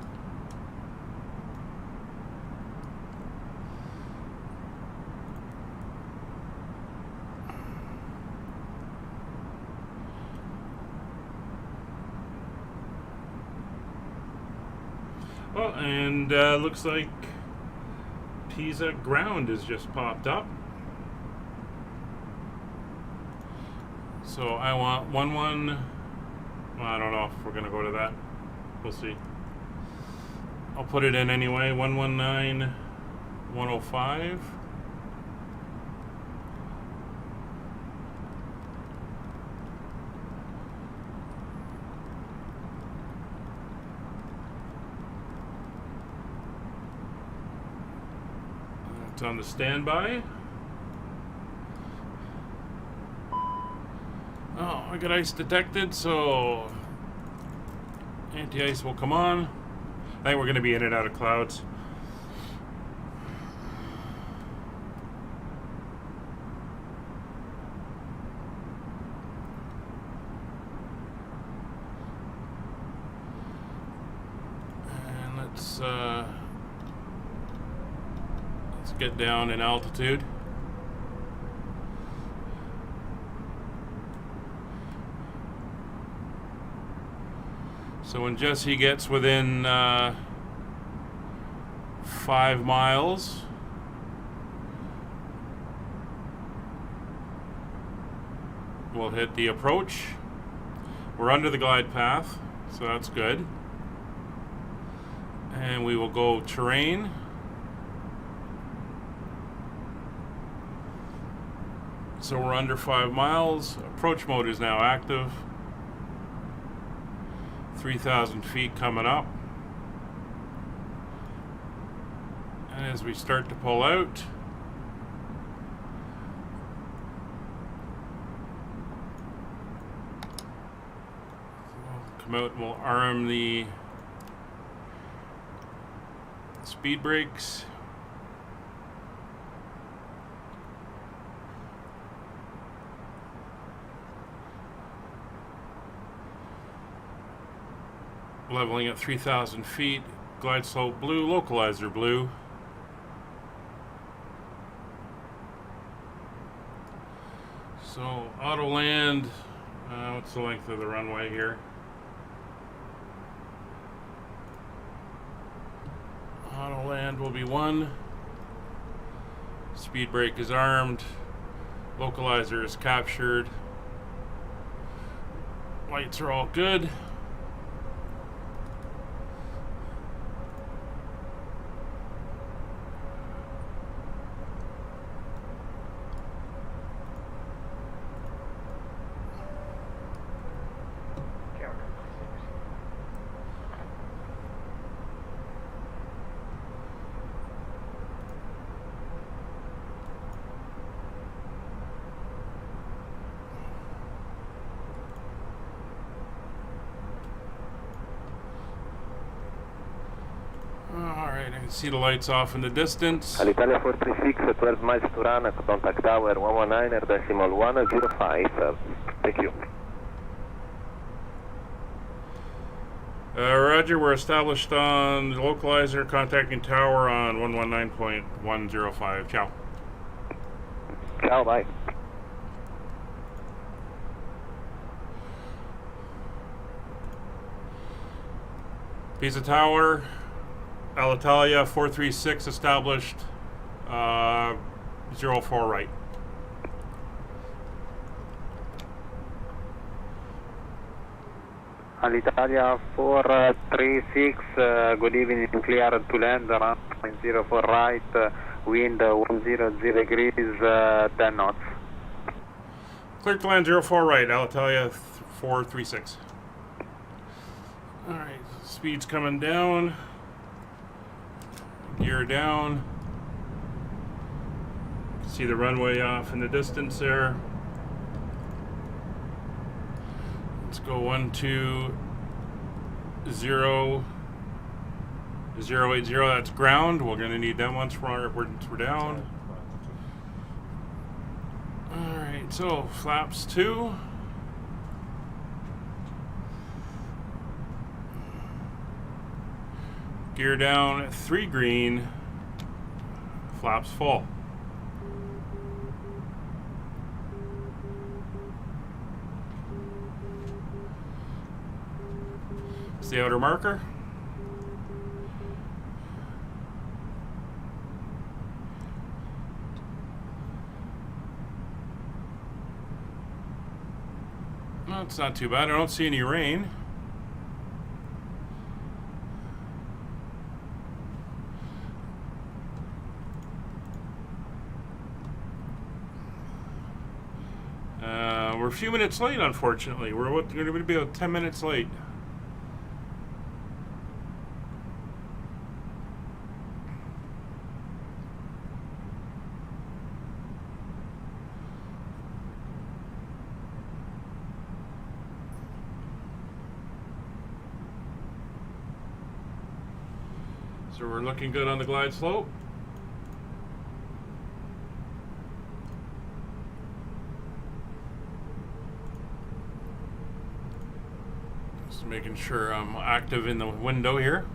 Well, and looks like Pisa ground has just popped up. So I want 11. Well, I don't know if we're gonna go to that. We'll see. I'll put it in anyway. 119, 105. It's on the standby. Oh, I got ice detected, so anti-ice will come on. I think we're going to be in and out of clouds. Let's get down in altitude. So when Jesse gets within 5 miles, we'll hit the approach. We're under the glide path, so that's good. And we will go terrain. So we're under 5 miles. Approach mode is now active. 3,000 feet coming up. And as we start to pull out, we'll come out and we'll arm the speed brakes. Leveling at 3,000 feet, glide slope blue, localizer blue. So auto land, what's the length of the runway here? Auto land will be 1. Speed brake is armed. Localizer is captured. Lights are all good. Alright, I can see the lights off in the distance. Alitalia 436, 12 miles to run at contact tower 119.105. Thank you. Roger, we're established on the localizer, contacting tower on 119.105. Ciao. Ciao, bye. Pisa Tower, Alitalia 436 established, 04 right. Alitalia 436, good evening, clear to land, runway 04 right, wind 100 degrees, 10 knots. Clear to land 04 right, Alitalia 436. Alright, speed's coming down. Gear down. See the runway off in the distance there. Let's go 120 080. That's ground. We're going to need that once we're down. Alright, so flaps 2. Gear down 3 green. Flaps full. It's the outer marker. No, it's not too bad. I don't see any rain. We're a few minutes late, unfortunately. We're going to be about 10 minutes late. So we're looking good on the glide slope. Just making sure I'm active in the window here.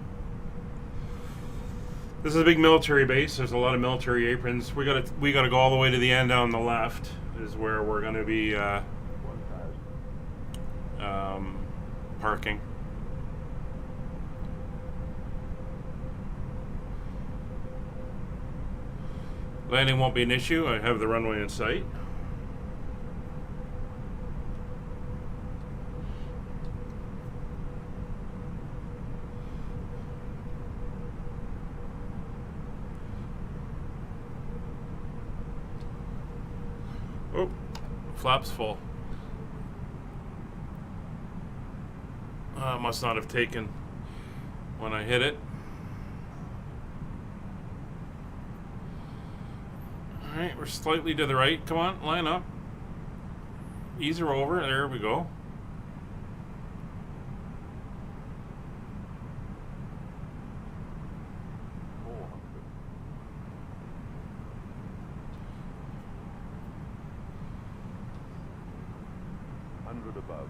This is a big military base. There's a lot of military aprons. We gotta go all the way to the end on the left. Is where we're gonna be parking. Landing won't be an issue. I have the runway in sight. Oh, flaps full. Must not have taken when I hit it. Alright, we're slightly to the right. Come on, line up. Ease her over. There we go. Above.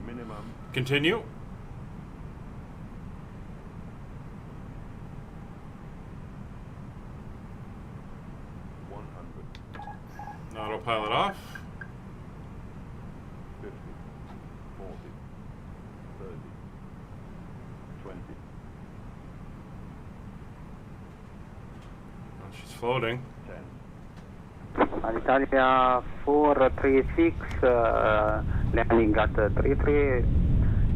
Minimum. Continue. Autopilot off. 50, 40, 30, 20. Oh, she's floating. 10. Alitalia 436, landing at 33,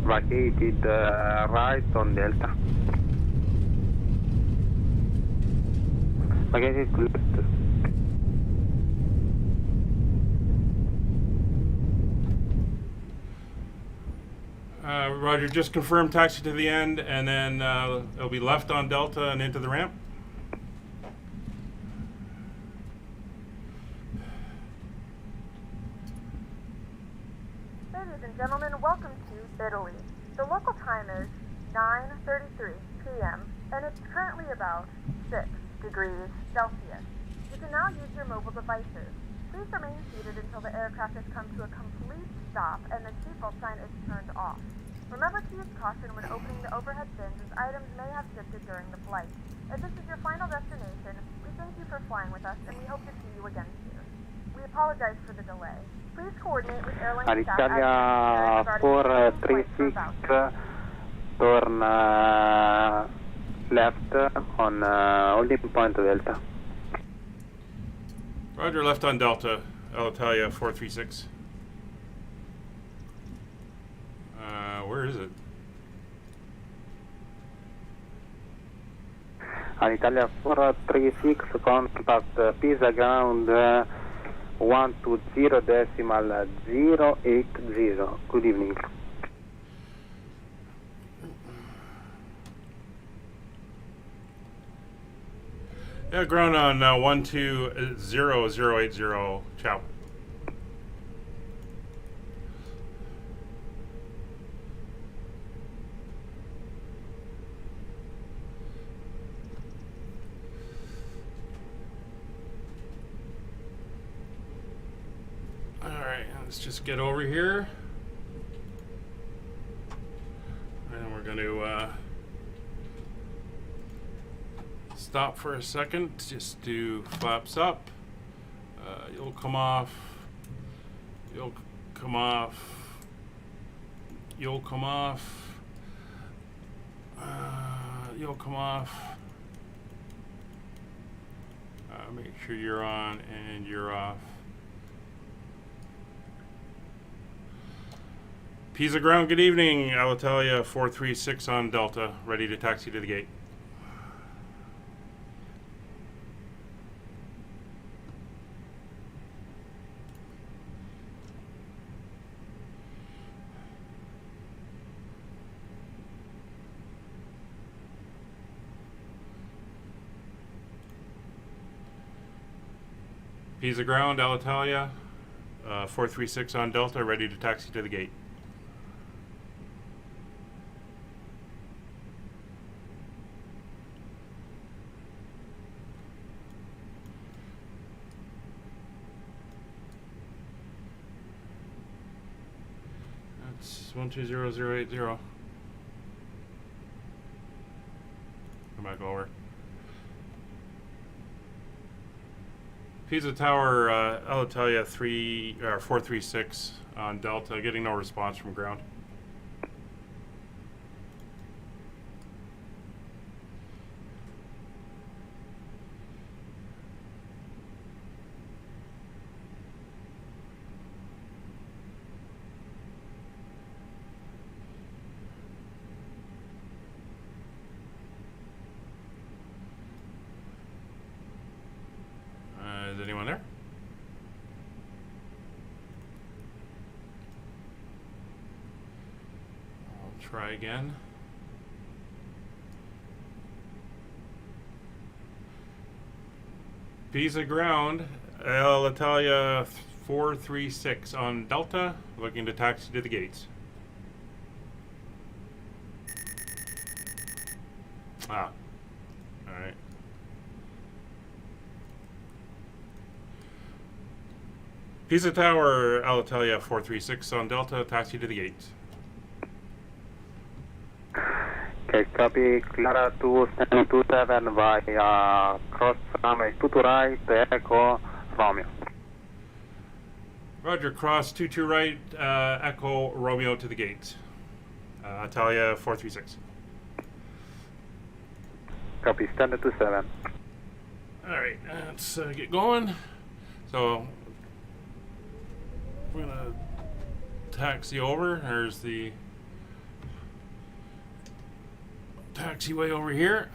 vacated right on Delta. Vacated to left. Roger, just confirm taxi to the end, and then it'll be left on Delta and into the ramp. Ladies and gentlemen, welcome to Italy. The local time is 9:33 p.m. and it's currently about 6 degrees Celsius. You can now use your mobile devices. Please remain seated until the aircraft has come to a complete stop and the seatbelt sign is turned off. Remember to use caution when opening the overhead bins as items may have shifted during the flight. If this is your final destination, we thank you for flying with us and we hope to see you again soon. We apologize for the delay. Please coordinate with airline staff Alitalia 436, turn left on holding point Delta. Roger, left on Delta, Alitalia 436. Where is it? Alitalia 436, contact Pisa ground 120.080. Good evening. Yeah, ground on 120.080. Ciao. Alright, let's just get over here. And we're going to stop for a second. Just do flaps up. You'll come off. You'll come off. You'll come off. You'll come off. Make sure you're on and you're off. Pisa ground, good evening. Alitalia 436 on Delta, ready to taxi to the gate. Pisa ground, Alitalia 436 on Delta, ready to taxi to the gate. It's 120080. Come back over. Pisa Tower, Alitalia 436 on Delta, getting no response from ground. Is anyone there? I'll try again. Pisa ground, Alitalia 436 on Delta, looking to taxi to the gates. Ah, all right. Pisa Tower, Alitalia 436 on Delta, taxi to the gates. Okay, copy. Clara 227 by cross runway 22 right, Echo Romeo. Roger, cross 22 right, Echo Romeo to the gates. Alitalia 436. Copy, standard 27. Alright, let's get going. So, we're gonna taxi over. There's the taxiway over here.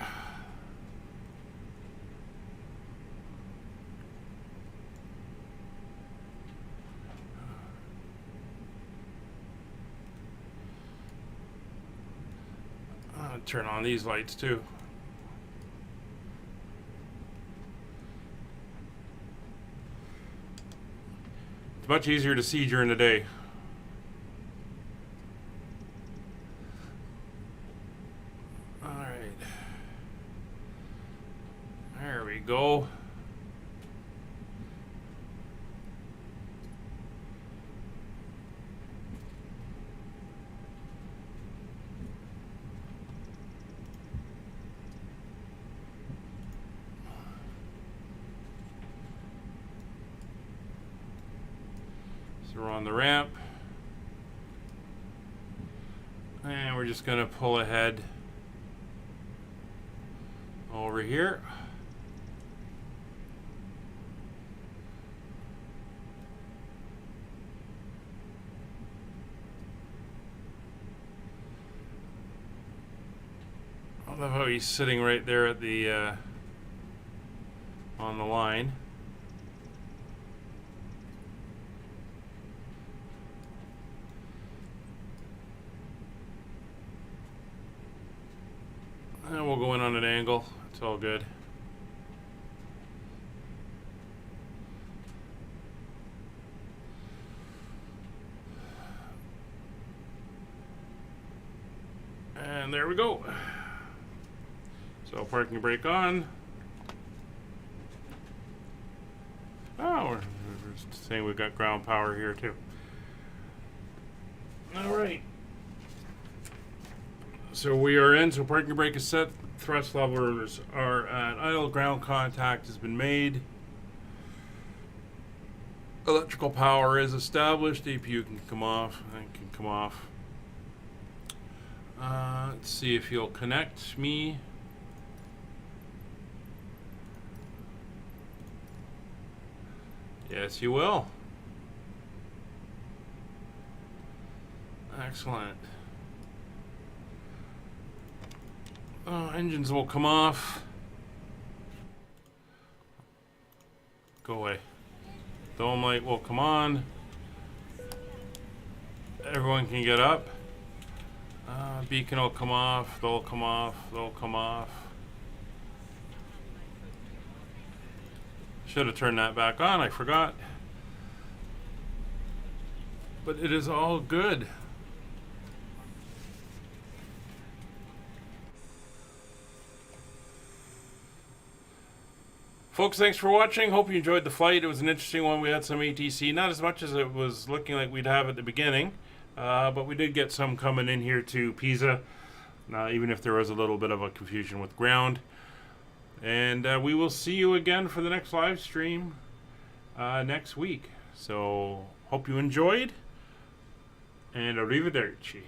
Turn on these lights too. It's much easier to see during the day. Alright. There we go. So we're on the ramp, and we're just going to pull ahead over here. I love how he's sitting right there at the on the line. And we'll go in on an angle. It's all good. And there we go. So parking brake on. Oh, we're saying we've got ground power here too. All right. So we are in, so parking brake is set, thrust levers are at idle, ground contact has been made. Electrical power is established, APU can come off, and can come off. Let's see if you'll connect me. Yes, you will. Excellent. Engines will come off. Go away. Dome light will come on. Everyone can get up. Beacon will come off. They'll come off. They'll come off. Should have turned that back on. I forgot. But it is all good. Folks, thanks for watching. Hope you enjoyed the flight. It was an interesting one. We had some ATC, not as much as it was looking like we'd have at the beginning. But we did get some coming in here to Pisa, even if there was a little bit of a confusion with ground. And we will see you again for the next live stream next week. So, hope you enjoyed, and arrivederci.